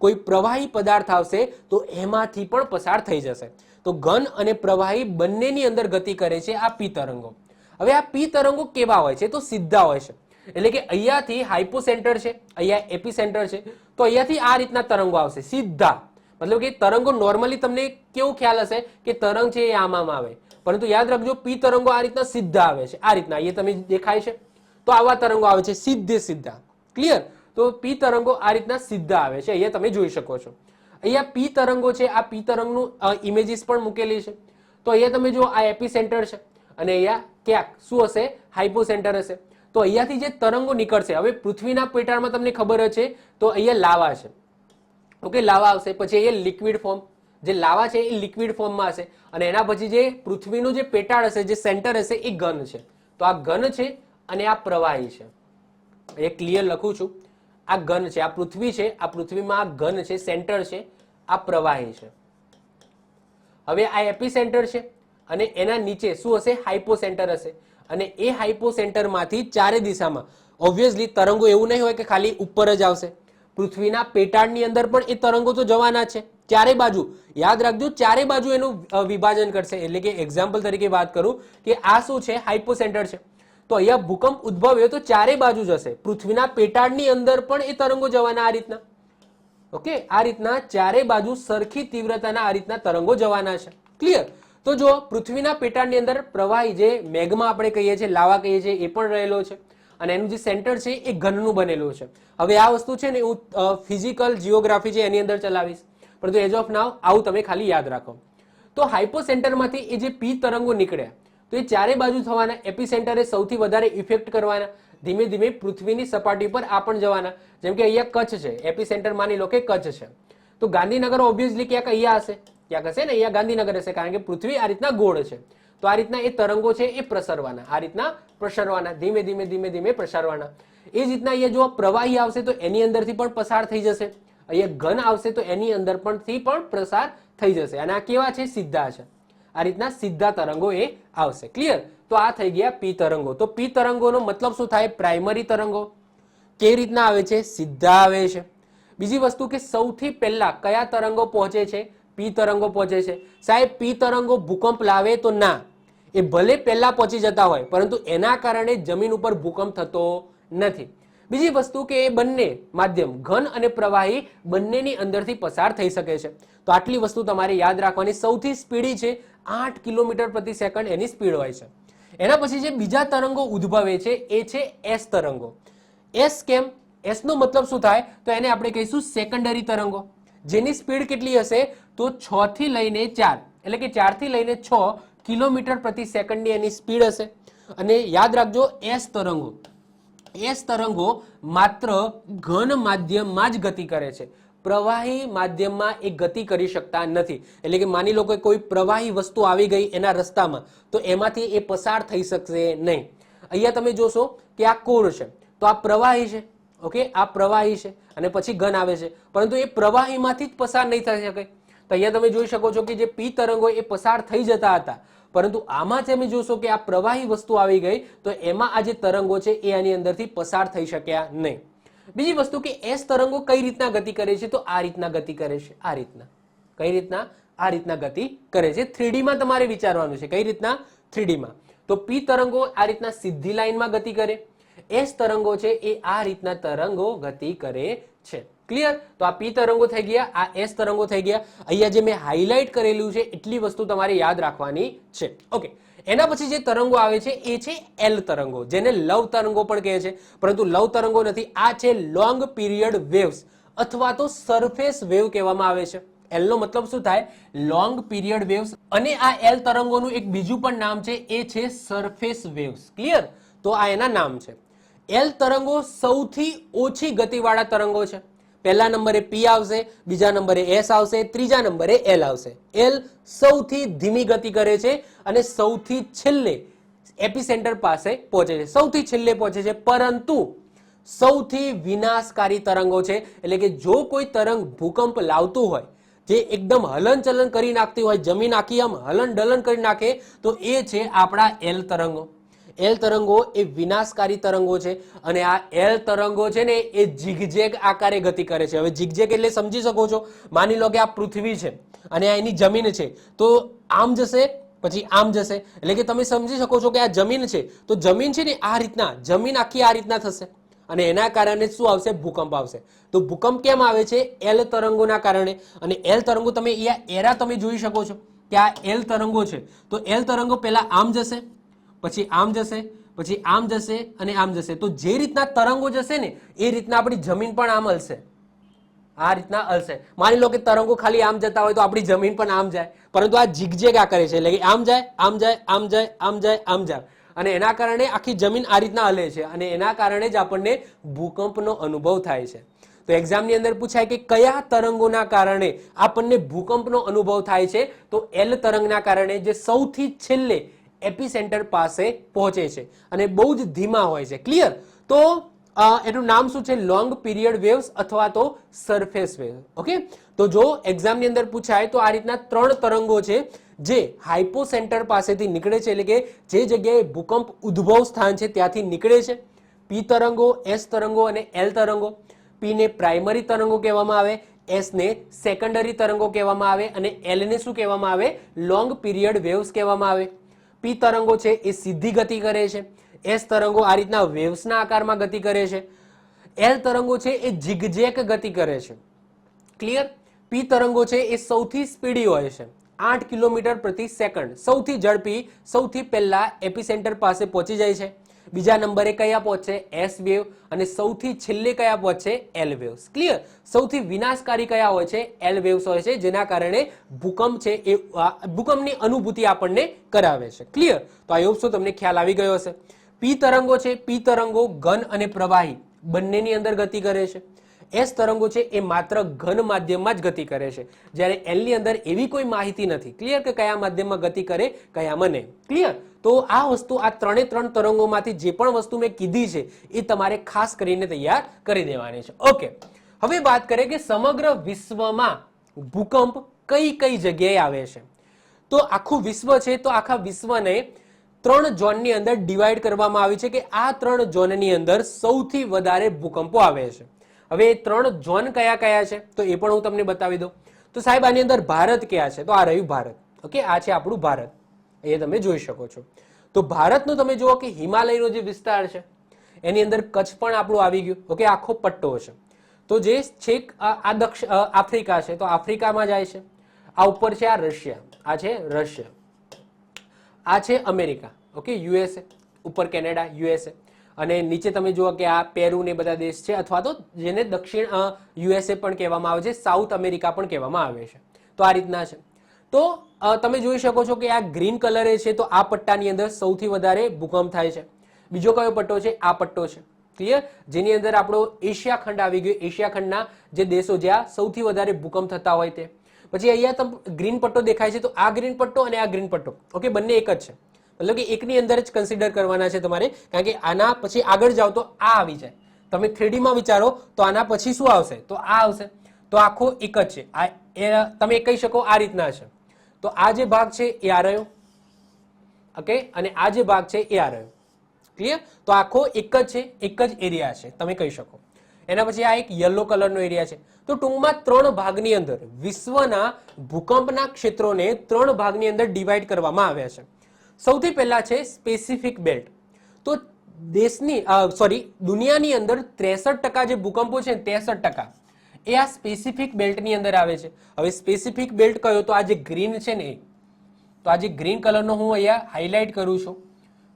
કોઈ પ્રવાહી પદાર્થ આવશે તો એમાંથી પણ પસાર થઈ જશે. તો ઘન અને પ્રવાહી બંનેની અંદર ગતિ કરે છે આ પી તરંગો. હવે આ પી તરંગો કેવા હોય છે? તો સીધા હોય છે. એટલે કે અહીંયાથી હાઇપોસેન્ટર છે, અહીંયા એપિસેન્ટર છે, તો અહીંયાથી આ રીતના તરંગો આવશે સીધા. મતલબ કે તરંગો નોર્મલી તમને કેવું ખ્યાલ હશે કે તરંગ છે એ આમ આવે, પરંતુ યાદ રાખજો પી તરંગો આ રીતના સીધા આવે છે. આ રીતના અહીંયા તમે દેખાય છે તો આવા તરંગો આવે છે સીધે સીધા. ક્લિયર? તો પી તરંગો આ રીતના સીધા આવે છે, અહીંયા તમે જોઈ શકો છો. અહીંયા પી તરંગો છે, આ પી તરંગનું ઇમેજીસ પણ મૂકેલી છે. તો અહીંયા તમે જો આ એપિસેન્ટર છે અને અહીંયા ક્યાંક શું હશે? હાઇપોસેન્ટર હશે. તો અહીંયાથી જે તરંગો નીકળશે, હવે પૃથ્વીના પેટાળમાં તમને ખબર હશે તો અહીંયા લાવા છે. ઓકે, લાવા આવશે, પછી અહીંયા લિક્વિડ ફોર્મ, જે લાવા છે એ લિક્વિડ ફોર્મમાં હશે, અને એના પછી જે પૃથ્વીનું જે પેટાળ હશે, જે સેન્ટર હશે એ ઘન છે. તો આ ઘન છે અને આ પ્રવાહી છે. એ ક્લિયર લખું છું, આ ઘન છે, આ પૃથ્વી છે, આ પૃથ્વીમાં આ ઘન છે, સેન્ટર છે, આ પ્રવાહી છે. હવે આ એપિસેન્ટર છે અને એના નીચે શું હશે? હાઇપોસેન્ટર હશે. અને એ હાઇપોસેન્ટરમાંથી ચારે દિશામાં ઓબ્વિયસલી તરંગો એવું નહીં હોય કે ખાલી ઉપર જ આવશે. પૃથ્વીના પેટાળની અંદર પણ એ તરંગો તો જવાના છે ચારે બાજુ. યાદ રાખજો, ચારે બાજુ એનું વિભાજન કરશે. એટલે કે એક્ઝામ્પલ તરીકે વાત કરું કે આ શું છે? હાઇપોસેન્ટર છે. તો અહીંયા ભૂકંપ ઉદ્ભવ્યો તો ચારે બાજુ જશે. પૃથ્વીના પેટાળની અંદર પણ એ તરંગો જવાના આ રીતના. ઓકે, આ રીતના ચારે બાજુ સરખી તીવ્રતાના આ રીતના તરંગો જવાના છે. ક્લિયર? તો જો પૃથ્વીના પેટાળની અંદર પ્રવાહી જે મેઘમાં આપણે કહીએ છીએ, લાવા કહીએ છીએ, એ પણ રહેલો છે. અને એનું જે સેન્ટર છે એ ઘનનું બનેલું છે. હવે આ વસ્તુ છે ને હું ફિઝિકલ જીઓગ્રાફી છે એની અંદર ચલાવીશ, પરંતુ એઝ ઓફ નાવ આવું તમે ખાલી યાદ રાખો. તો હાઇપોસેન્ટરમાંથી એ જે પી તરંગો નીકળ્યા તો એ ચારે બાજુ થવાના. એપિસેન્ટરે સૌથી વધારે ઇફેક્ટ કરવાના. ધીમે ધીમે પૃથ્વીની સપાટી પર આ પણ જવાના. જેમ કે અહીંયા કચ્છ છે, એપિસેન્ટર માની લો કે કચ્છ છે, તો ગાંધીનગર ઓબ્વિયસલી ક્યાંક અહીંયા હશે, ક્યાંક હશે ને, અહીંયા ગાંધીનગર હશે, કારણ કે પૃથ્વી આ રીતના ગોળ છે. તો આ રીતના એ તરંગો છે એ પ્રસરવાના, આ રીતના પ્રસરવાના, ધીમે ધીમે ધીમે ધીમે પ્રસારવાના. એ જ રીતના અહીંયા જો પ્રવાહી આવશે તો એની અંદરથી પણ પસાર થઈ જશે. અહીંયા ઘન આવશે તો એની અંદર પણ પ્રસાર થઈ જશે. અને આ કેવા છે? સીધા છે. આ રીતના સીધા તરંગો એ આવશે. ક્લિયર? તો આ થઈ ગયા પી તરંગો. તો પી તરંગોનો મતલબ શું થાય? પ્રાઇમરી તરંગો. કેવી રીતના આવે છે? સીધા આવે છે. બીજી વસ્તુ કે સૌથી પહેલા કયા તરંગો પહોંચે છે? પી તરંગો પહોંચે છે. સાહેબ પી તરંગો ભૂકંપ લાવે તો ના, એ ભલે પહેલા પહોંચી જતા હોય પરંતુ એના કારણે જમીન ઉપર ભૂકંપ થતો નથી. બીજી વસ્તુ કે એ બંને માધ્યમ ઘન અને પ્રવાહી બંનેની અંદરથી પસાર થઈ શકે છે. તો આટલી વસ્તુ તમારે યાદ રાખવાની. સૌથી સ્પીડી છે 8 કિલોમીટર પ્રતિ સેકન્ડ એની સ્પીડ હોય છે. એના પછી જે બીજા તરંગો ઉદ્ભવે છે એ છે એસ તરંગો. એસ કેમ? એસ નો મતલબ શું થાય તો એને આપણે કહીશું સેકન્ડરી તરંગો, જેની સ્પીડ કેટલી હશે તો 6 થી લઈને 4 એટલે કે 4 થી લઈને 6 કિલોમીટર પ્રતિ સેકન્ડની એની સ્પીડ હશે. અને યાદ રાખજો એસ તરંગો માત્ર ઘન માધ્યમમાં જ ગતિ કરે છે, પ્રવાહી માધ્યમમાં એ ગતિ કરી શકતા નથી. એટલે કે માની લો કે કોઈ પ્રવાહી વસ્તુ આવી ગઈ એના રસ્તામાં તો એમાંથી એ પસાર થઈ શકશે નહીં. અહીંયા તમે જોશો કે આ કોર છે તો આ પ્રવાહી છે, ઓકે, આ પ્રવાહી છે અને પછી ઘન આવે છે, પરંતુ એ પ્રવાહીમાંથી જ પસાર નહીં થઈ શકે. તો અહીંયા તમે જોઈ શકો છો કે જે પી તરંગો એ પસાર થઈ જતા હતા, પરંતુ આમાં તમે જોશો કે આ પ્રવાહી વસ્તુ આવી ગઈ તો એમાં આ જે તરંગો છે એ આની અંદરથી પસાર થઈ શક્યા નહીં. બીજી વસ્તુ કે એસ તરંગો કઈ રીતના ગતિ કરે છે તો આ રીતના ગતિ કરે છે. આ રીતના. કઈ રીતના? આ રીતના ગતિ કરે છે. 3D માં તમારે વિચારવાનું છે. કઈ રીતના? 3D માં. તો પી તરંગો આ રીતના સીધી લાઈનમાં ગતિ કરે, એસ તરંગો છે એ આ રીતના તરંગો ગતિ કરે છે. ક્લિયર? તો આ પી તરંગો થઈ ગયા, આ એસ તરંગો થઈ ગયા. અહીંયા જે મેં હાઇલાઇટ કરેલું છે એટલી વસ્તુ તમારે યાદ રાખવાની છે. ઓકે, એના પછી જે તરંગો આવે છે એ છે એલ તરંગો, જેને લવ તરંગો પણ કહે છે, પરંતુ લવ તરંગો નથી. આ છે લોંગ પીરિયડ વેવ્સ અથવા તો સરફેસ વેવ કહેવામાં આવે છે. એલ નો મતલબ શું થાય? Long period waves. અને આ એલ તરંગોનું એક બીજું પણ નામ છે, એ છે સરફેસ વેવ્સ. ક્લિયર? તો આ એના નામ છે. એલ તરંગો સૌથી ઓછી ગતિવાળા તરંગો છે. પહેલા નંબરે પી આવશે, બીજા નંબરે એસ આવશે, ત્રીજા નંબરે એલ આવશે. એલ સૌથી ધીમી ગતિ કરે છે અને સૌથી છેલ્લે એપિસેન્ટર પાસે પહોંચે છે, સૌથી છેલ્લે પહોંચે છે, પરંતુ સૌથી વિનાશકારી તરંગો છે. એટલે કે જો કોઈ તરંગ ભૂકંપ લાવતું હોય, જે એકદમ હલનચલન કરી નાખતી હોય, જમીન આખી આમ હલન ડલન કરી નાખે, તો એ છે આપણા એલ તરંગો. એલ તરંગો એ વિનાશકારી તરંગો છે અને આ એલ તરંગો છે ને એ ઝિગઝેગ આકારે ગતિ કરે છે. હવે ઝિગઝેગ એટલે સમજી શકો છો, માની લો કે આ પૃથ્વી છે અને આ એની જમીન છે, તો આમ જશે પછી આમ જશે. એટલે કે તમે સમજી શકો છો કે આ જમીન છે તો જમીન છે ને આ રીતના, જમીન આખી આ રીતના થશે અને એના કારણે શું આવશે? ભૂકંપ આવશે. તો ભૂકંપ કેમ આવે છે? એલ તરંગોના કારણે. અને એલ તરંગો તમે અહીંયા એરા તમે જોઈ શકો છો કે આ એલ તરંગો છે. તો એલ તરંગો પહેલા આમ જશે, પછી આમ જશે, પછી આમ જશે અને આમ જશે. તો જે રીતના તરંગો જશે ને એ રીતના આપણી જમીન પણ આમ હલશે, આ રીતના હલશે. માની લો કે તરંગો ખાલી આમ જતા હોય તો આપણી જમીન પણ આમ જાય, પરંતુ આ ઝિગઝેગ આ કરે છે. એટલે કે આમ જાય, આમ જાય, આમ જાય, આમ જાય, આમ જાય, અને એના કારણે આખી જમીન આ રીતના હલે છે અને એના કારણે જ આપણને ભૂકંપનો અનુભવ થાય છે. તો એક્ઝામની અંદર પૂછાય કે કયા તરંગોના કારણે આપણને ભૂકંપનો અનુભવ થાય છે? તો એલ તરંગના કારણે, જે સૌથી છેલ્લે એપિસેન્ટર પાસે પહોંચે છે અને બહુ જ ધીમા હોય છે. ક્લિયર? તો એનું નામ શું છે? લોંગ પીરિયડ વેવ્સ અથવા તો સરફેસ વેવ. ઓકે, તો જો એક્ઝામની અંદર પૂછાય તો આ રીતના 3 તરંગો છે જે હાઇપોસેન્ટર પાસેથી નીકળે છે, એટલે કે જે જગ્યાએ ભૂકંપ ઉદ્ભવ સ્થાન છે ત્યાંથી નીકળે છે. પી તરંગો, એસ તરંગો અને એલ તરંગો. પી ને પ્રાઇમરી તરંગો કહેવામાં આવે, એસ ને સેકન્ડરી તરંગો કહેવામાં આવે અને એલ ને શું કહેવામાં આવે? લોંગ પીરિયડ વેવ્સ કહેવામાં આવે. પી તરંગો છે એ સીધી ગતિ કરે છે, એસ તરંગો આ રીતના વેવ્સના આકારમાં ગતિ કરે છે, એલ તરંગો છે એ ઝિગઝેગ ગતિ કરે છે. ક્લિયર? પી તરંગો છે એ સૌથી સ્પીડી હોય છે, 8 કિલોમીટર પ્રતિ સેકન્ડ. સૌથી ઝડપી સૌથી પહેલા એપિસેન્ટર પાસે પહોંચી જાય છે. બીજા નંબરે કયા પહોંચે? S wave. અને સૌથી છેલ્લે કયા પહોંચે? L waves. ક્લિયર? સૌથી વિનાશકારી કયા હોય છે? એલ વેવ્સ હોય છે, જેના કારણે ભૂકંપ છે એ ભૂકંપની અનુભૂતિ આપણને કરાવે છે. ક્લિયર? તો આ હોપ તમને ખ્યાલ આવી ગયો હશે. પી તરંગો છે, પી તરંગો ઘન અને પ્રવાહી બંનેની અંદર ગતિ કરે છે. એસ તરંગો છે એ માત્ર ઘન માધ્યમમાં જ ગતિ કરે છે, જ્યારે એલ ની અંદર એવી કોઈ માહિતી નથી. ક્લિયર? કે કયા માધ્યમમાં ગતિ કરે, કયામાં નહીં. ક્લિયર? તો આ વસ્તુ, આ 3 તરંગોમાંથી જે પણ વસ્તુ મેં કીધી છે એ તમારે ખાસ કરીને તૈયાર કરી દેવાની છે. ઓકે, હવે વાત કરીએ કે સમગ્ર વિશ્વમાં ભૂકંપ કઈ કઈ જગ્યાએ આવે છે. તો આખું વિશ્વ છે તો આખા વિશ્વને 3 ઝોનની અંદર ડિવાઈડ કરવામાં આવી છે કે આ 3 ઝોનની અંદર સૌથી વધારે ભૂકંપો આવે છે. હવે 3 ઝોન કયા કયા છે તો એ પણ હું તમને બતાવી દઉં. તો સાહેબ આની અંદર ભારત ક્યાં છે? તો આ રહ્યું ભારત. ઓકે, આ છે આપણું ભારત. એ તમે જોઈ શકો છો. તો ભારતનો તમે જુઓ કે હિમાલયનો જે વિસ્તાર છે એની અંદર કચ્છ પણ આપણું આવી ગયું. ઓકે, આખો પટ્ટો છે. તો જે છેક આ આફ્રિકા છે, તો આફ્રિકામાં જાય છે. આ ઉપર છે આ રશિયા, આ છે રશિયા, આ છે અમેરિકા. ઓકે, યુએસએ, ઉપર કેનેડા, યુએસએ, અને નીચે તમે જુઓ કે આ પેરુ ને બધા દેશ છે, અથવા તો જેને દક્ષિણ યુએસએ પણ કહેવામાં આવે છે, સાઉથ અમેરિકા પણ કહેવામાં આવે છે. તો આ રીતના છે. તો તમે જોઈ શકો છો કે આ ગ્રીન કલરે છે, તો આ પટ્ટાની અંદર સૌથી વધારે ભૂકંપ થાય છે. બીજો કયો પટ્ટો છે? આ પટ્ટો છે. ક્લિયર? જેની અંદર આપણો એશિયા ખંડ આવી ગયો. એશિયા ખંડના જે દેશો જ્યાં સૌથી વધારે ભૂકંપ થતા હોય તે. પછી અહીંયા તમે ગ્રીન પટ્ટો દેખાય છે, તો આ ગ્રીન પટ્ટો અને આ ગ્રીન પટ્ટો, ઓકે, બંને એક જ છે. મતલબ કે એકની અંદર જ કન્સિડર કરવાના છે તમારે, કારણ કે આના પછી આગળ જાઓ તો આ આવી જાય. તમે 3D માં વિચારો તો આના પછી શું આવશે? તો આ આવશે. તો આખો એક જ છે. આ તમે કહી શકો આ રીતના છે. તો આ જે ભાગ છે એ આ રહ્યો, ઓકે, અને આ જે ભાગ છે એ આ રહ્યો. ક્લિયર? તો આખો એક જ છે, એક જ એરિયા છે, તમે કહી શકો. એના પછી આ એક યલો કલરનો એરિયા છે. તો ટૂંકમાં 3 ભાગની અંદર વિશ્વના ભૂકંપના ક્ષેત્રોને 3 ભાગની અંદર ડિવાઈડ કરવામાં આવ્યા છે. સૌથી પહેલા છે સ્પેસિફિક બેલ્ટ. તો દુનિયાની અંદર 63% જે ભૂકંપો છે, 63% એ આ સ્પેસિફિક બેલ્ટની અંદર આવે છે. હવે સ્પેસિફિક બેલ્ટ કયો? તો આ જે ગ્રીન છે ને, તો આ જે ગ્રીન કલરનો હું અહીંયા હાઇલાઇટ કરું છું,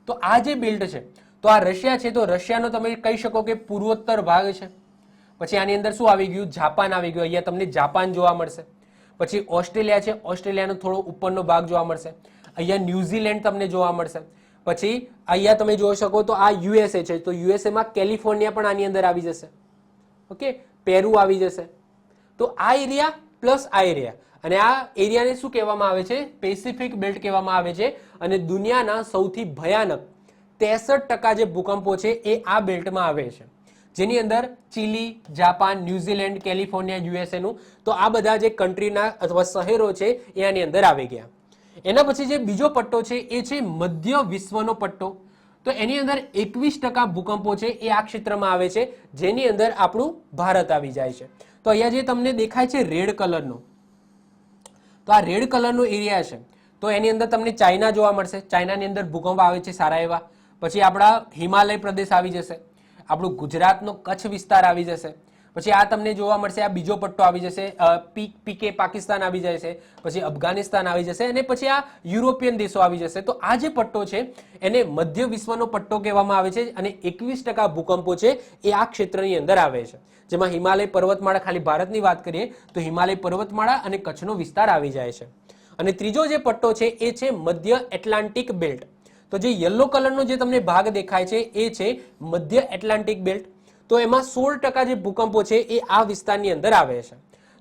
તો આ જે બેલ્ટ છે, તો આ રશિયા છે. તો રશિયાનો તમે કહી શકો કે પૂર્વોત્તર ભાગ છે. પછી આની અંદર શું આવી ગયું? જાપાન આવી ગયું. અહીંયા તમને જાપાન જોવા મળશે. પછી ઓસ્ટ્રેલિયા છે, ઓસ્ટ્રેલિયાનો થોડો ઉપરનો ભાગ જોવા મળશે. અહીંયા ન્યુઝીલેન્ડ તમને જોવા મળશે. પછી અહીંયા તમે જોઈ શકો તો આ યુએસએ છે, તો યુએસએમાં કેલિફોર્નિયા પણ આની અંદર આવી જશે. ઓકે, પેરુ આવી જશે. તો આ એરિયા પ્લસ આ એરિયા, અને આ એરિયાને શું કહેવામાં આવે છે? પેસિફિક બેલ્ટ કહેવામાં આવે છે. અને દુનિયાના સૌથી ભયાનક 63% જે ભૂકંપો છે એ આ બેલ્ટમાં આવે છે, જેની અંદર chilli, Japan, New Zealand, California, USA નું. તો આ બધા જે કન્ટ્રીના અથવા શહેરો છે એ આની અંદર આવી ગયા. એના પછી જે બીજો પટ્ટો છે એ છે મધ્ય વિશ્વનો પટ્ટો. તો એની અંદર 21% ભૂકંપો છે એ આ ક્ષેત્રમાં આવે છે, જેની અંદર આપણું ભારત આવી જાય છે. તો અહીંયા જે તમને દેખાય છે રેડ કલરનો, તો આ રેડ કલરનો એરિયા છે. તો એની અંદર તમને ચાઇના જોવા મળશે. ચાઇનાની અંદર ભૂકંપ આવે છે સારા એવા. પછી આપણા હિમાલય પ્રદેશ આવી જશે, આપણું ગુજરાતનો કચ્છ વિસ્તાર આવી જશે. પછી આ તમને જોવા મળશે, આ બીજો પટ્ટો આવી જશે, પીકે પાકિસ્તાન આવી જાય છે, પછી અફઘાનિસ્તાન આવી જશે, અને પછી આ યુરોપિયન દેશો આવી જશે. તો આ જે પટ્ટો છે એને મધ્ય વિશ્વનો પટ્ટો કહેવામાં આવે છે. અને 21% ભૂકંપો છે એ આ ક્ષેત્રની અંદર આવે છે, જેમાં હિમાલય પર્વતમાળા, ખાલી ભારતની વાત કરીએ તો હિમાલય પર્વતમાળા અને કચ્છનો વિસ્તાર આવી જાય છે. અને ત્રીજો જે પટ્ટો છે એ છે મધ્ય એટલાન્ટિક બેલ્ટ. તો જે યલો કલરનો જે તમને ભાગ દેખાય છે એ છે મધ્ય એટલાન્ટિક બેલ્ટ. તો એમાં 16% જે ભૂકંપો છે એ આ વિસ્તારની અંદર આવે છે.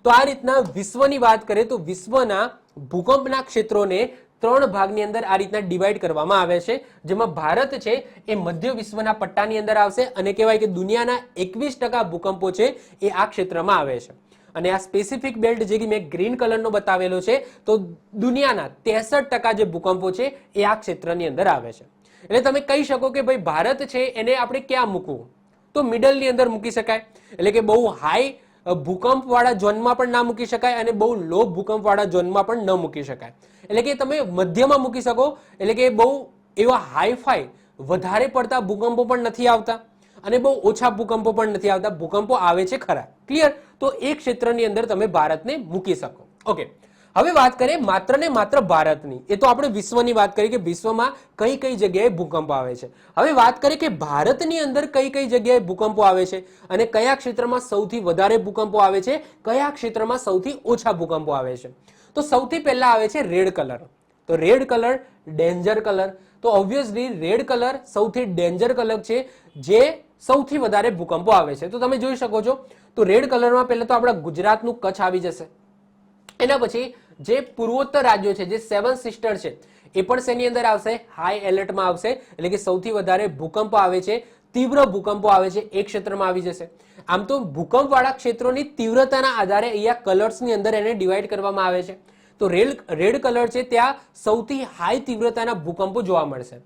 તો આ રીતના વિશ્વની વાત કરીએ તો વિશ્વના ભૂકંપના ક્ષેત્રોને 3 ભાગની અંદર આ રીતના ડિવાઈડ કરવામાં આવે છે, જેમાં ભારત છે એ મધ્ય વિશ્વના પટ્ટાની અંદર આવશે. અને કહેવાય કે દુનિયાના 21% ભૂકંપો છે એ આ ક્ષેત્રમાં આવે છે. અને આ સ્પેસિફિક બેલ્ટ જે મેં ગ્રીન કલરનો બતાવેલો છે, તો દુનિયાના 63% જે ભૂકંપો છે એ આ ક્ષેત્રની અંદર આવે છે. એટલે તમે કહી શકો કે ભાઈ ભારત છે એને આપણે ક્યાં મૂકવું? તો મિડલની અંદર મૂકી શકાય. એટલે કે બહુ હાઈ ભૂકંપ વાળા ઝોનમાં પણ ના મૂકી શકાય અને બહુ લો ભૂકંપ વાળા ઝોનમાં પણ ન મૂકી શકાય. એટલે કે તમે મધ્યમાં મૂકી શકો. એટલે કે બહુ એવા હાઈફાઈ વધારે પડતા ભૂકંપો પણ નથી આવતા અને બહુ ઓછા ભૂકંપો પણ નથી આવતા. ભૂકંપો આવે છે ખરા. ક્લિયર? તો એ ક્ષેત્રની અંદર તમે ભારતને મૂકી શકો. ઓકે, હવે વાત કરીએ માત્ર ને માત્ર ભારતની. એ તો આપણે વિશ્વની વાત કરી કે વિશ્વમાં કઈ કઈ જગ્યાએ ભૂકંપ આવે છે. હવે વાત કરીએ કે ભારતની અંદર કઈ કઈ જગ્યાએ ભૂકંપો આવે છે અને કયા ક્ષેત્રમાં સૌથી વધારે ભૂકંપો આવે છે, કયા ક્ષેત્રમાં સૌથી ઓછા ભૂકંપો આવે છે. તો સૌથી પહેલા આવે છે રેડ કલર. તો રેડ કલર ડેન્જર કલર. તો ઓબ્વિયસલી રેડ કલર સૌથી ડેન્જર કલર છે, જે સૌથી વધારે ભૂકંપો આવે છે. તો તમે જોઈ શકો છો, તો રેડ કલરમાં પહેલા તો આપણા ગુજરાતનું કચ્છ આવી જશે. એના પછી જે પૂર્વોત્તર રાજ્યો છે, જે 7 સિસ્ટર છે, એ પણ શેની અંદર આવશે? હાઈ એલર્ટમાં આવશે. એટલે કે સૌથી વધારે ભૂકંપ આવે છે, તીવ્ર ભૂકંપો આવે છે, એ ક્ષેત્રમાં આવી જશે. આમ તો ભૂકંપ વાળા ક્ષેત્રોની તીવ્રતાના આધારે અહીંયા કલર્સની અંદર એને ડિવાઈડ કરવામાં આવે છે. તો રેડ કલર છે ત્યાં સૌથી હાઈ તીવ્રતાના ભૂકંપો જોવા મળશે.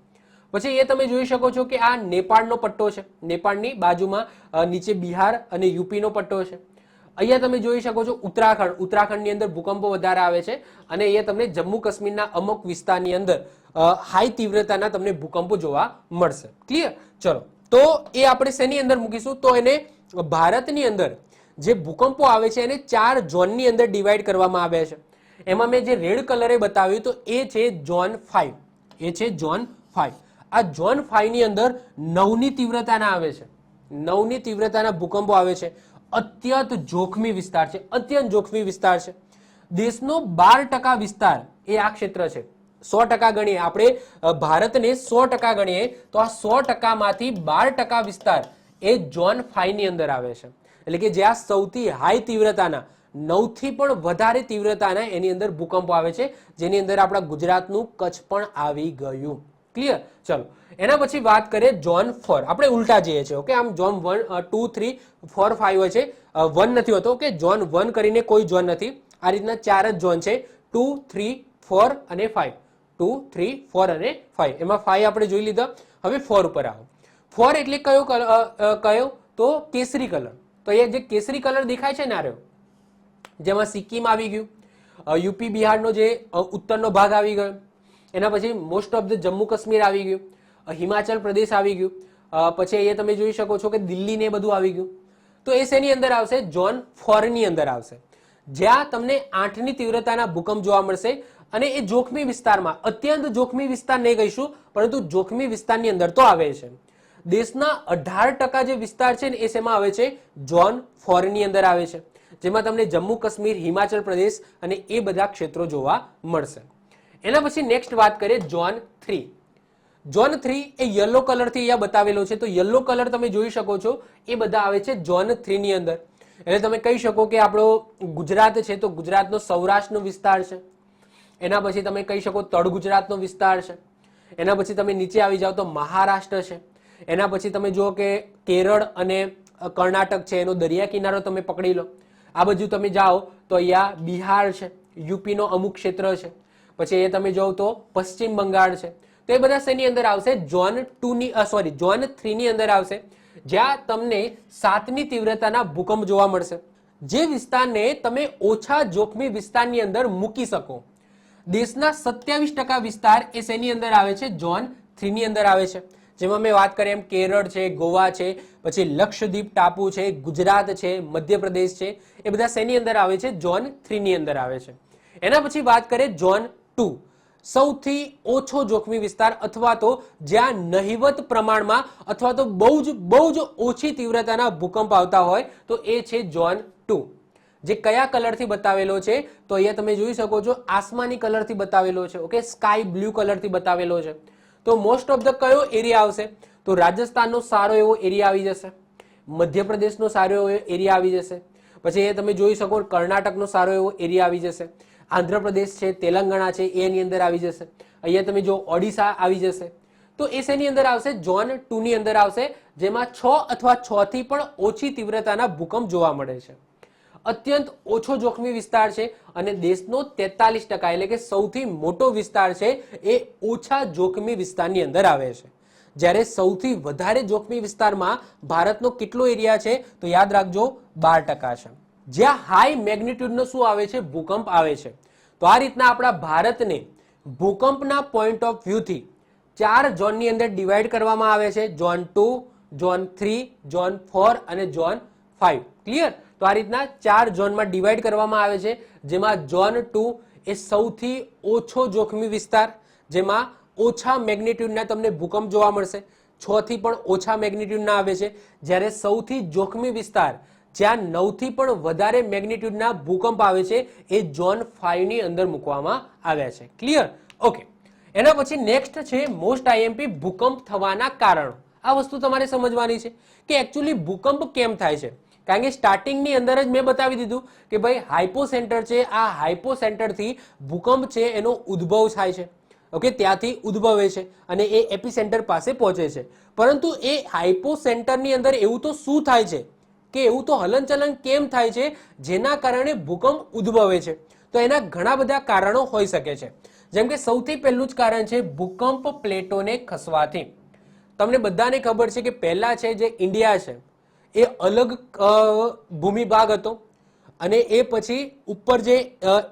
પછી એ તમે જોઈ શકો છો કે આ નેપાળનો પટ્ટો છે. નેપાળની બાજુમાં નીચે બિહાર અને યુપીનો પટ્ટો છે. અહીંયા તમે જોઈ શકો છો ઉત્તરાખંડની અંદર ભૂકંપો વધારે આવે છે અને અહીંયા તમને જમ્મુ કાશ્મીરના અમુક વિસ્તારની અંદર હાઈ તીવ્રતાના તમને ભૂકંપો જોવા મળશે. ક્લિયર? ચલો, તો એ આપણે શેની અંદર મૂકીશું? તો એને ભારતની અંદર જે ભૂકંપો આવે છે એને 4 ઝોનની અંદર ડિવાઈડ કરવામાં આવ્યા છે. એમાં મેં જે રેડ કલરે બતાવ્યું તો એ છે ઝોન 5. એ છે ઝોન 5. આ ઝોન 5 ની અંદર 9 ની તીવ્રતાના આવે છે. 9 ની તીવ્રતાના ભૂકંપો આવે છે. અત્યંત જોખમી વિસ્તાર છે. અત્યંત જોખમી વિસ્તાર છે. દેશનો 12% વિસ્તાર એ આ ક્ષેત્ર છે. 100% ગણીએ આપણે, ભારતને 100% ગણીએ તો આ 100% માંથી 12% વિસ્તાર એ ઝોન 5 ની અંદર આવે છે. એટલે કે જ્યાં સૌથી હાઈ તીવ્રતાના 9 થી પણ વધારે તીવ્રતાના એની અંદર ભૂકંપો આવે છે, જેની અંદર આપણા ગુજરાતનું કચ્છ પણ આવી ગયું. ક્લિયર? ચલો, એના પછી વાત કરીએ ઝોન 4. આપણે ઉલટા જઈએ છીએ. ઓકે, આમ ઝોન 1 2 3 4 5 હોય છે, 1 નથી હોતો. ઓકે, ઝોન 1 કરીને કોઈ ઝોન નથી. આ રીતના 4 જ ઝોન છે, 2 3 4 અને 5. 2 3 4 અને 5. એમાં 5 આપણે જોઈ લીધા. હવે 4 ઉપર આવો. 4 એટલે કયો? તો કેસરી કલર. તો એ જે કેસરી કલર દેખાય છે ને, આ રહ્યો, જેમાં સિક્કિમ આવી ગયું, યુપી બિહારનો જે ઉત્તરનો ભાગ આવી ગયો, એના પછી most of the Jammu Kashmir આવી ગયું, હિમાચલ પ્રદેશ આવી ગયું, પછી અહીંયા તમે જોઈ શકો છો કે દિલ્હી ને બધું આવી ગયું. તો એ શેની અંદર આવશે? ઝોન 4 ની અંદર આવશે, જ્યાં તમને 8 ની તીવ્રતાના ભૂકંપ જોવા મળશે. અને એ જોખમી વિસ્તારમાં, અત્યંત જોખમી વિસ્તાર નહીં કહીશું, પરંતુ જોખમી વિસ્તારની અંદર તો આવે છે. દેશના 18% જે વિસ્તાર છે ને એ શેમાં આવે છે? ઝોન 4 ની અંદર આવે છે, જેમાં તમને જમ્મુ કાશ્મીર, હિમાચલ પ્રદેશ અને એ બધા ક્ષેત્રો જોવા મળશે. એના પછી નેક્સ્ટ વાત કરીએ ઝોન 3. ઝોન 3 એ યલો કલરથી અહીંયા બતાવેલો છે. તો યલો કલર તમે જોઈ શકો છો, એ બધા આવે છે ઝોન 3 ની અંદર. એટલે તમે કહી શકો કે આપણો ગુજરાત છે તો ગુજરાતનો સૌરાષ્ટ્રનો વિસ્તાર છે. એના પછી તમે કહી શકો તળ ગુજરાતનો વિસ્તાર છે. એના પછી તમે નીચે આવી જાઓ તો મહારાષ્ટ્ર છે. એના પછી તમે જુઓ કે કેરળ અને કર્ણાટક છે, એનો દરિયા કિનારો તમે પકડી લો. આ બાજુ તમે જાઓ તો અહીંયા બિહાર છે, યુપીનો અમુક ક્ષેત્ર છે. પછી એ તમે જાઓ તો પશ્ચિમ બંગાળ છે. તો એ બધા શેની અંદર આવશે? ઝોન 3 ની અંદર આવશે, જ્યાં તમને 7 ની તીવ્રતાના ભૂકંપ જોવા મળશે. જે વિસ્તારને તમે ઓછા જોખમી વિસ્તારની અંદર મૂકી શકો. દેશના 27% વિસ્તાર એ શેની અંદર આવે છે? ઝોન 3 ની અંદર આવે છે, જેમાં મેં વાત કરી એમ કેરળ છે, ગોવા છે, પછી લક્ષદ્વીપ ટાપુ છે, ગુજરાત છે, મધ્યપ્રદેશ છે. એ બધા શેની અંદર આવે છે? ઝોન 3 ની અંદર આવે છે. એના પછી વાત કરીએ ઝોન 2. સૌથી ઓછો જોખમી વિસ્તાર, અથવા તો જ્યાં નહિવત પ્રમાણમાં અથવા તો બહુ જ ઓછી તીવ્રતાના ભૂકંપ આવતા હોય, તો એ છે ઝોન 2. જે કયા કલરથી બતાવેલો છે? તો અહીંયા તમે જોઈ શકો છો, આસમાની કલરથી બતાવેલો છે. ઓકે, સ્કાય બ્લુ કલરથી બતાવેલો છે. તો મોસ્ટ ઓફ ધ કયો એરિયા આવશે? તો રાજસ્થાનનો સારો એવો એરિયા આવી જશે, મધ્યપ્રદેશનો સારો એવો એરિયા આવી જશે. પછી એ તમે જોઈ શકો કર્ણાટકનો સારો એવો એરિયા આવી જશે, આંધ્રપ્રદેશ છે, તેલંગાણા છે, એની અંદર આવી જશે. અહીંયા તમે જો ઓડિશા આવી જશે. તો એ શેની અંદર આવશે? ઝોન 2 ની અંદર આવશે, જેમાં 6 અથવા 6 થી પણ ઓછી તીવ્રતાના ભૂકંપ જોવા મળે છે. અત્યંત ઓછો જોખમી વિસ્તાર છે અને દેશનો 43% એટલે કે સૌથી મોટો વિસ્તાર છે એ ઓછા જોખમી વિસ્તારની અંદર આવે છે. જ્યારે સૌથી વધારે જોખમી વિસ્તારમાં ભારતનો કેટલો એરિયા છે? તો યાદ રાખજો, 12% છે. જ્યાં હાઈ મેગ્નિટ્યુડનો શું આવે છે? ભૂકંપ આવે છે. તો આ રીતના આપણા ભારતને ભૂકંપના પોઈન્ટ ઓફ વ્યૂથી 4 ઝોનની અંદર ડિવાઈડ કરવામાં આવે છે. ઝોન 2, ઝોન 3, ઝોન 4 અને ઝોન 5. ક્લિયર? તો આ રીતના 4 ઝોનમાં ડિવાઈડ કરવામાં આવે છે, જેમાં ઝોન 2 એ સૌથી ઓછો જોખમી વિસ્તાર, જેમાં ઓછા મેગ્નિટ્યુડના તમને ભૂકંપ જોવા મળશે. 6 થી પણ ઓછા મેગ્નિટ્યુડના આવે છે. જ્યારે સૌથી જોખમી વિસ્તાર, જ્યાં 9 થી પણ વધારે મેગ્નિટ્યુડના ભૂકંપ આવે છે, એ ઝોન 5 ની અંદર મૂકવામાં આવ્યા છે. ક્લિયર? ઓકે. એના પછી નેક્સ્ટ છે મોસ્ટ આઈએમપી, ભૂકંપ થવાના કારણો. આ વસ્તુ તમારે સમજવાની છે કે એકચ્યુઅલી ભૂકંપ કેમ થાય છે. કારણ કે સ્ટાર્ટિંગની અંદર જ મેં બતાવી દીધું કે ભાઈ હાઇપો સેન્ટર છે, આ હાઇપો સેન્ટરથી ભૂકંપ છે એનો ઉદ્ભવ થાય છે. ઓકે, ત્યાંથી ઉદ્ભવે છે અને એ એપી સેન્ટર પાસે પહોંચે છે. પરંતુ એ હાઇપો સેન્ટરની અંદર એવું તો શું થાય છે કે એવું તો હલનચલન કેમ થાય છે જેના કારણે ભૂકંપ ઉદ્ભવે છે? તો એના ઘણા બધા કારણો હોઈ શકે છે. જેમ કે સૌથી પહેલું જ કારણ છે ભૂકંપ પ્લેટોને ખસવાથી. તમને બધાને ખબર છે કે પહેલા છે જે ઇન્ડિયા છે એ અલગ ભૂમિ ભાગ હતો, અને એ પછી ઉપર જે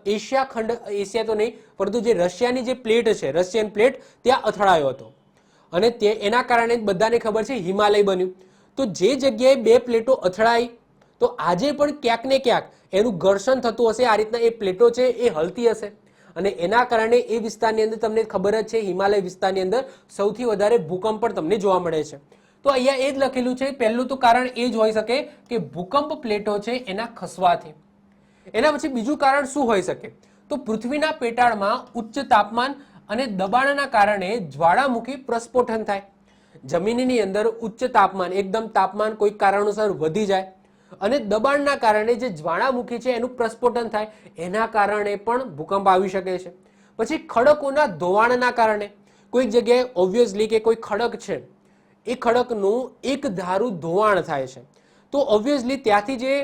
એશિયા ખંડ, એશિયા તો નહીં પરંતુ જે રશિયાની જે પ્લેટ છે, રશિયન પ્લેટ, ત્યાં અથડાયો હતો અને એના કારણે બધાને ખબર છે હિમાલય બન્યું. તો જે જગ્યાએ બે પ્લેટો અથડાઈ તો આજે પણ ક્યાંક ને ક્યાંક એનું ઘર્ષણ થતું હશે, આ રીતના એ પ્લેટો છે એ હલતી હશે અને એના કારણે એ વિસ્તારની અંદર તમને ખબર જ છે હિમાલય વિસ્તારની અંદર સૌથી વધારે ભૂકંપ પણ તમને જોવા મળે છે. તો અહીંયા એ જ લખેલું છે, પહેલું તો કારણ એ જ હોઈ શકે કે ભૂકંપ પ્લેટો છે એના ખસવાથી. એના પછી બીજું કારણ શું હોઈ શકે? તો પૃથ્વીના પેટાળમાં ઉચ્ચ તાપમાન અને દબાણના કારણે જ્વાળામુખી પ્રસ્ફોટન થાય. જમીનની અંદર ઉચ્ચ તાપમાન, એકદમ તાપમાન કોઈક કારણોસર વધી જાય અને દબાણના કારણે જે જ્વાળામુખી છે એનું પ્રસ્ફોટન થાય, એના કારણે પણ ભૂકંપ આવી શકે છે. પછી ખડકોના ધોવાણના કારણે કોઈક જગ્યાએ ઓબ્વિયસલી કે કોઈ ખડક છે એ ખડકનું એક ધારું ધોવાણ થાય છે, તો ઓબ્વિયસલી ત્યાંથી જે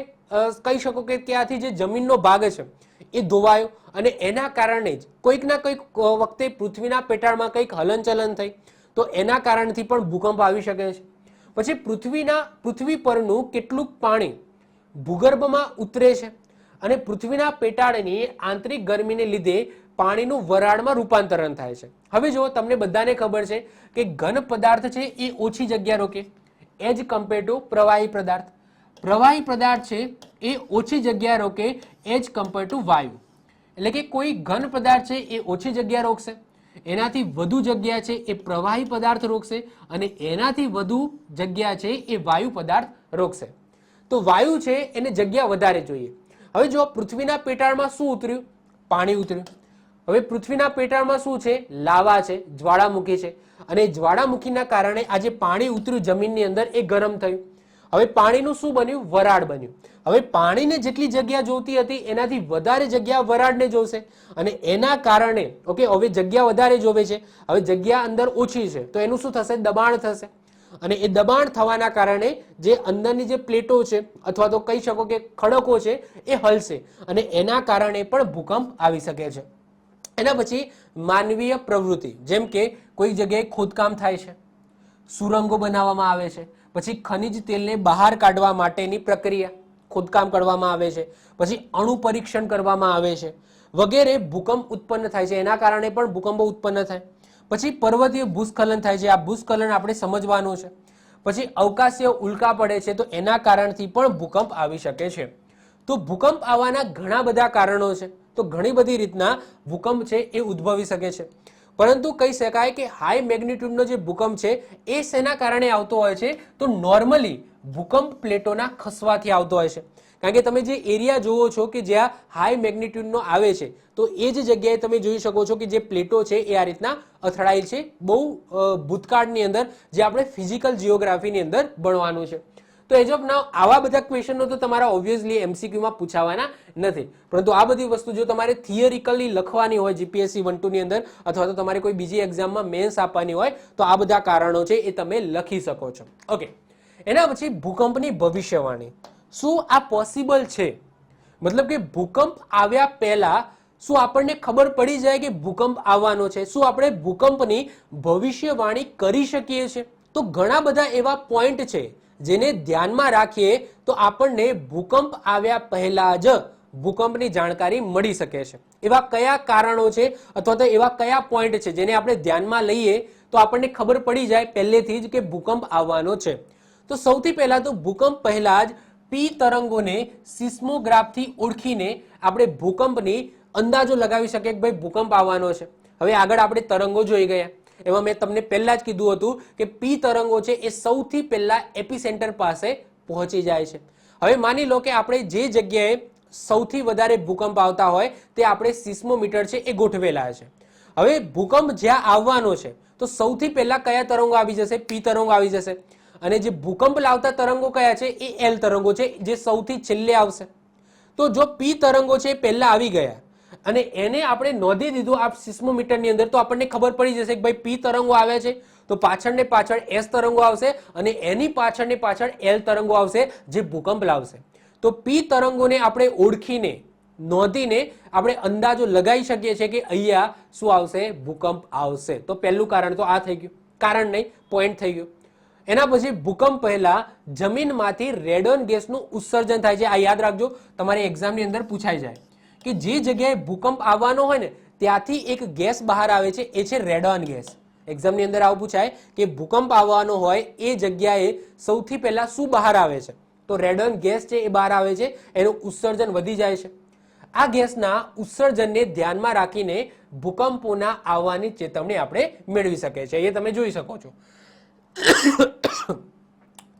કહી શકો કે ત્યાંથી જે જમીનનો ભાગ છે એ ધોવાયો અને એના કારણે જ કોઈક ના કોઈક વખતે પૃથ્વીના પેટાળમાં કંઈક હલનચલન થઈ તો એના કારણથી પણ ભૂકંપ આવી શકે છે. પછી પૃથ્વી પરનું કેટલુંક પાણી ભૂગર્ભમાં ઉતરે છે અને પૃથ્વીના પેટાળની આંતરિક ગરમીને લીધે પાણીનું વરાળમાં રૂપાંતરણ થાય છે. હવે જો તમને બધાને ખબર છે કે ઘન પદાર્થ છે એ ઓછી જગ્યા રોકે એઝ કમ્પેર ટુ પ્રવાહી પદાર્થ. પ્રવાહી પદાર્થ છે એ ઓછી જગ્યા રોકે એઝ કમ્પેર ટુ વાયુ. એટલે કે કોઈ ઘન પદાર્થ છે એ ઓછી જગ્યા રોકશે, એનાથી વધુ જગ્યા છે એ પ્રવાહી પદાર્થ રોકશે અને એનાથી વધુ જગ્યા છે એ વાયુ પદાર્થ રોકશે. તો વાયુ છે એને જગ્યા વધારે જોઈએ. હવે જો પૃથ્વીના પેટાળમાં શું ઉતર્યું? પાણી ઉતર્યું. હવે પૃથ્વીના પેટાળમાં શું છે? લાવા છે, જ્વાળામુખી છે અને જ્વાળામુખીના કારણે આ જે પાણી ઉતર્યું જમીનની અંદર એ ગરમ થયું. હવે પાણીનું શું બન્યું? વરાળ બન્યું. હવે પાણીને જેટલી જગ્યા જોતી હતી એનાથી વધારે જગ્યા વરાળને જોશે અને એના કારણે ઓકે, હવે જગ્યા વધારે જોવે છે, હવે જગ્યા અંદર ઓછી છે તો એનું શું થશે? દબાણ થશે અને એ દબાણ થવાના કારણે જે અંદરની જે પ્લેટો છે અથવા તો કહી શકો કે ખડકો છે એ હલશે અને એના કારણે પણ ભૂકંપ આવી શકે છે. એના પછી માનવીય પ્રવૃત્તિ, જેમ કે કોઈ જગ્યાએ ખોદકામ થાય છે, સુરંગો બનાવવામાં આવે છે, પછી ખનિજ તેલને બહાર કાઢવા માટેની પ્રક્રિયા ખોદકામ કરવામાં આવે છે, પછી અણુ પરીક્ષણ કરવામાં આવે છે વગેરે ભૂકંપ ઉત્પન્ન થાય છે. એના કારણે પણ ભૂકંપો ઉત્પન્ન થાય. પછી પર્વતીય ભૂસ્ખલન થાય છે, આ ભૂસ્ખલન આપણે સમજવાનું છે. પછી અવકાશીય ઉલ્કા પડે છે તો એના કારણથી પણ ભૂકંપ આવી શકે છે. તો ભૂકંપ આવવાના ઘણા બધા કારણો છે, તો ઘણી બધી રીતના ભૂકંપ છે એ ઉદ્ભવી શકે છે, પરંતુ કહી શકાય કે હાઈ મેગ્નિટ્યુડનો જે ભૂકંપ છે એ શેના કારણે આવતો હોય છે? તો નોર્મલી ભૂકંપ પ્લેટોના ખસવાથી આવતો હોય છે. કારણ કે તમે જે એરિયા જોવો છો કે જ્યાં હાઈ મેગ્નિટ્યુડનો આવે છે તો એ જ જગ્યાએ તમે જોઈ શકો છો કે જે પ્લેટો છે એ આ રીતના અથડાયેલ છે. બહુ ભૂતકાળની અંદર જે આપણે ફિઝિકલ જીઓગ્રાફીની અંદર ભણવાનું છે. તો એજ ઓફ નાઉ આવા બધા ક્વેશ્ચનો તો તમારા ઓબ્વિયસલી એમસીક્યુમાં પૂછાવાના નથી, પરંતુ આ બધી વસ્તુ જો તમારે થિયરિકલી લખવાની હોય જીપીએસસી 1-2 ની અંદર અથવા તો તમારે કોઈ બીજી એક્ઝામમાં મેન્સ આપવાની હોય તો આ બધા કારણો છે એ તમે લખી શકો છો. ઓકે, એના પછી ભૂકંપની ભવિષ્યવાણી. શું આ પોસિબલ છે? મતલબ કે ભૂકંપ આવ્યા પહેલા શું આપણને ખબર પડી જાય કે ભૂકંપ આવવાનો છે? શું આપણે ભૂકંપની ભવિષ્યવાણી કરી શકીએ છીએ? તો ઘણા બધા એવા પોઈન્ટ છે જેને ધ્યાનમાં રાખીએ તો આપણને ભૂકંપ આવ્યા પહેલા જ ભૂકંપની જાણકારી મળી શકે છે. એવા કયા કારણો છે અથવા તો એવા કયા પોઈન્ટ છે જેને આપણે ધ્યાનમાં લઈએ તો આપણને ખબર પડી જાય પહેલેથી જ કે ભૂકંપ આવવાનો છે? તો સૌથી પહેલા તો ભૂકંપ પહેલા જ પી તરંગોને સિસ્મોગ્રાફથી ઓળખીને આપણે ભૂકંપની અંદાજો લગાવી શકીએ કે ભાઈ ભૂકંપ આવવાનો છે. હવે આગળ આપણે તરંગો જોઈ ગયા, એમાં મેં તમને પહેલા જ કીધું હતું કે પી તરંગો છે એ સૌથી પહેલા એપિસેન્ટર પાસે પહોંચી જાય છે. હવે માની લો કે આપણે જે જગ્યાએ સૌથી વધારે ભૂકંપ આવતા હોય તે આપણે સિસ્મોમીટર છે એ ગોઠવેલા છે. હવે ભૂકંપ જ્યાં આવવાનો છે તો સૌથી પહેલા કયા તરંગો આવી જશે? પી તરંગો આવી જશે અને જે ભૂકંપ લાવતા તરંગો કયા છે? એ એલ તરંગો છે જે સૌથી છેલ્લે આવશે. તો જો પી તરંગો છે પહેલા આવી ગયા અને એને આપણે નોંધી દીધું આ સિસ્મોમીટરની અંદર તો આપણને ખબર પડી જશે કે ભાઈ પી તરંગો આવ્યા છે તો પાછળને પાછળ એસ તરંગો આવશે અને એની પાછળને પાછળ એલ તરંગો આવશે જે ભૂકંપ લાવશે. તો પી તરંગોને આપણે ઓળખીને નોંધીને આપણે અંદાજો લગાવી શકીએ છીએ કે અહીંયા શું આવશે? ભૂકંપ આવશે. તો પહેલું કારણ તો આ થઈ ગયું, કારણ નહીં પોઈન્ટ થઈ ગયું. એના પછી ભૂકંપ પહેલા જમીનમાંથી રેડોન ગેસનું ઉત્સર્જન થાય છે. આ યાદ રાખજો, તમારી એક્ઝામની અંદર પૂછાઈ જાય કે જે જગ્યાએ ભૂકંપ આવવાનો હોય ને ત્યાંથી એક ગેસ બહાર આવે છે, એ છે રેડોન ગેસ. એક્ઝામની અંદર આવું પૂછાય કે ભૂકંપ આવવાનો હોય એ જગ્યાએ સૌથી પહેલા શું બહાર આવે છે? તો રેડોન ગેસ છે એ બહાર આવે છે, એનું ઉત્સર્જન વધી જાય છે. આ ગેસના ઉત્સર્જનને ધ્યાનમાં રાખીને ભૂકંપોના આવવાની ચેતવણી આપણે મેળવી શકીએ છીએ. એ તમે જોઈ શકો છો.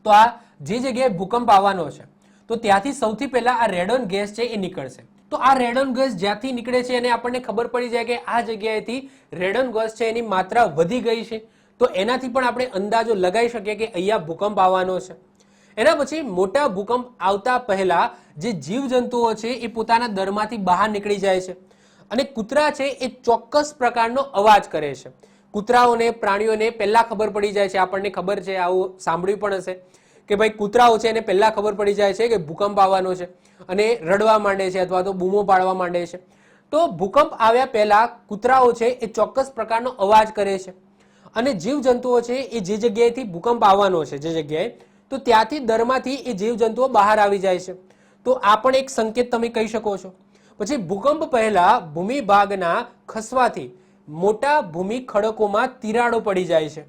તો આ જે જગ્યાએ ભૂકંપ આવવાનો છે તો ત્યાંથી સૌથી પહેલા આ રેડોન ગેસ છે એ નીકળશે. તો આ રેડોન ગેસ જ્યાંથી નીકળે છે એને આપણને ખબર પડી જાય કે આ જગ્યાએથી રેડોન ગેસ છે એની માત્રા વધી ગઈ છે, તો એનાથી પણ આપણે અંદાજો લગાવી શકીએ કે અહીંયા ભૂકંપ આવવાનો છે. એના પછી મોટા ભૂકંપ આવતા પહેલા જે જીવજંતુઓ છે એ પોતાના દરમાંથી બહાર નીકળી જાય છે અને કૂતરા છે એ ચોક્કસ પ્રકારનો અવાજ કરે છે. કૂતરાઓને, પ્રાણીઓને પહેલા ખબર પડી જાય છે, આપણને ખબર છે, આવું સાંભળ્યું પણ હશે કે ભાઈ કૂતરાઓ છે એને પહેલા ખબર પડી જાય છે કે ભૂકંપ આવવાનો છે અને રડવા માંડે છે અથવા તો બૂમો પાડવા માંડે છે. તો ભૂકંપ આવ્યા પહેલા કૂતરાઓ છે એ ચોક્કસ પ્રકારનો અવાજ કરે છે અને જીવજંતુઓ છે એ જે જગ્યાએથી ભૂકંપ આવવાનો છે જે જગ્યાએ, તો ત્યાંથી દરમાંથી એ જીવજંતુઓ બહાર આવી જાય છે. તો આ પણ એક સંકેત તમે કહી શકો છો. પછી ભૂકંપ પહેલા ભૂમિભાગના ખસવાથી મોટા ભૂમિ ખડકોમાં તિરાડો પડી જાય છે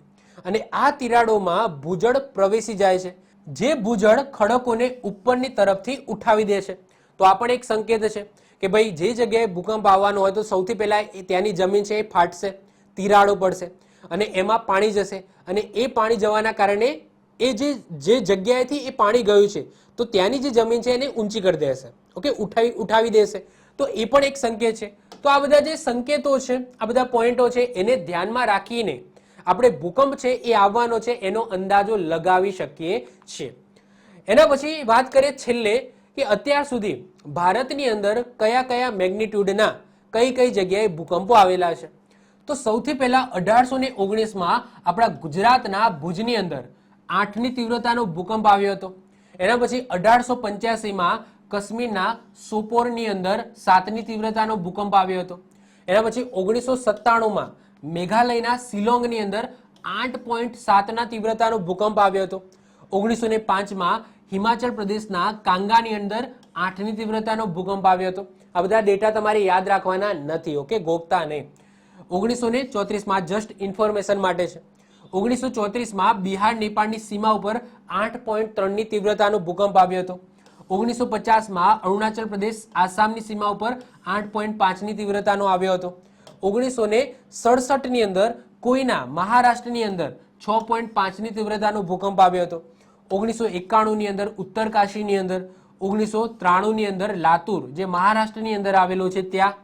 અને આ તિરાડોમાં ભૂજળ પ્રવેશી જાય છે, જે ભૂજળ ખડકોને ઉપરની તરફથી ઉઠાવી દે છે. તો આ પણ એક સંકેત છે કે ભાઈ જે જગ્યાએ ભૂકંપ આવવાનો હોય તો સૌથી પહેલા ત્યાંની જમીન છે એ ફાટશે, તિરાડો પડશે અને એમાં પાણી જશે અને એ પાણી જવાના કારણે એ જે જગ્યાએથી એ પાણી ગયું છે તો ત્યાંની જે જમીન છે એને ઊંચી કરી દેશે, ઓકે, ઉઠાવી દેશે. તો એ પણ એક સંકેત છે. તો આ બધા જે સંકેતો છે, આ બધા પોઈન્ટો છે એને ધ્યાનમાં રાખીને આપણે ભૂકંપ છે એ આવવાનો છે એનો અંદાજો લગાવી શકીએ છીએ. એના પછી વાત કરીએ છેલ્લે કે અત્યાર સુધી ભારતની અંદર કયા કયા મેગ્નિટ્યુડના કઈ કઈ જગ્યાએ ભૂકંપો આવેલા છે. તો સૌથી પહેલા 1819માં આપણા ગુજરાતના ભુજની અંદર 8ની તીવ્રતાનો ભૂકંપ આવ્યો હતો. એના પછી 1885માં કાશ્મીરના સોપોરની અંદર 7ની તીવ્રતાનો ભૂકંપ આવ્યો હતો. એના પછી 1997માં મેઘાલયના શિલોંગની અંદર 8.7ના તીવ્રતાનો ભૂકંપ આવ્યો હતો. 1905માં હિમાચલ પ્રદેશના કાંગાની અંદર 8ની તીવ્રતાનો ભૂકંપ આવ્યો હતો. આ બધા ડેટા તમારે યાદ રાખવાના નથી, ઓકે, ગોખતા નહીં. 1934માં જસ્ટ ઇન્ફોર્મેશન માટે છે. 1934માં બિહાર નેપાળની સીમા ઉપર 8.3ની તીવ્રતાનો ભૂકંપ આવ્યો હતો. 1950માં અરુણાચલ પ્રદેશ આસામની સીમા ઉપર 8.5ની તીવ્રતાનો આવ્યો હતો. 1967ની અંદર કોઈના મહારાષ્ટ્રની અંદર 6.5ની તીવ્રતાનો ભૂકંપ આવ્યો હતો. 1991ની અંદર ઉત્તરકાશીની અંદર, 1993ની અંદર લાતુર જે મહારાષ્ટ્રની અંદર આવેલો છે ત્યાં,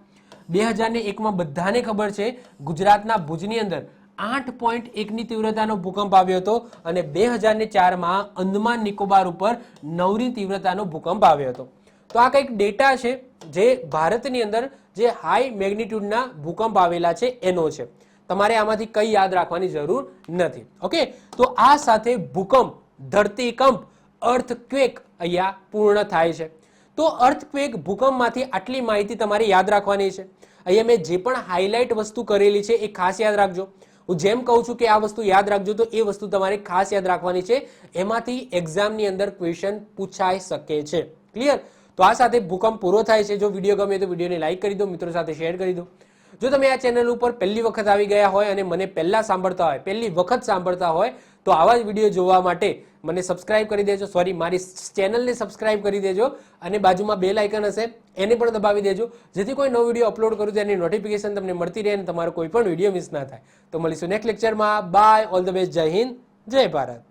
2001માં બધાને ખબર છે ગુજરાતના ભુજની અંદર 8.1ની તીવ્રતાનો ભૂકંપ આવ્યો હતો અને 2004માં અંદમાન નિકોબાર ઉપર 9ની તીવ્રતાનો ભૂકંપ આવ્યો હતો. તો આ કંઈક ડેટા છે જે ભારતની અંદર જે હાઈ મેગ્નિટ્યુડના ભૂકંપ આવેલા છે એનો છે. તમારે આમાંથી કઈ યાદ રાખવાની જરૂર નથી, ઓકે. તો આ સાથે ભૂકંપ, ધરતીકંપ, અર્થક્વેક અહીંયા પૂર્ણ થાય છે. તો અર્થક્વેક, ભૂકંપમાંથી આટલી માહિતી તમારે યાદ રાખવાની છે. અહીંયા મેં જે પણ હાઇલાઇટ વસ્તુ કરેલી છે એ ખાસ યાદ રાખજો. હું જેમ કહું છું કે આ વસ્તુ યાદ રાખજો તો એ વસ્તુ તમારે ખાસ યાદ રાખવાની છે. એમાંથી એક્ઝામની અંદર ક્વેશ્ચન પૂછાઈ શકે છે. ક્લિયર? તો આ સાથે ભૂકંપ પૂરો થાય છે. જો વિડીયો ગમે તો વિડીયોને લાઈક કરી દો, મિત્રો સાથે શેર કરી દો. જો તમે આ ચેનલ ઉપર પહેલી વખત આવી ગયા હોય અને મને પહેલી વખત સાંભળતા હોય તો આવા જ વિડીયો જોવા માટે મને સબસ્ક્રાઇબ કરી દેજો, મારી ચેનલને સબસ્ક્રાઇબ કરી દેજો અને બાજુમાં બેલ આઇકન હશે એને પણ દબાવી દેજો, જેથી કોઈ નવો વિડીયો અપલોડ કરું તો એની નોટિફિકેશન તમને મળતી રહે અને તમારો કોઈ પણ વિડીયો મિસ ના થાય. તો મળીશું નેક્સ્ટ લેક્ચરમાં. બાય, ઓલ ધ બેસ્ટ, જય હિન્દ, જય ભારત.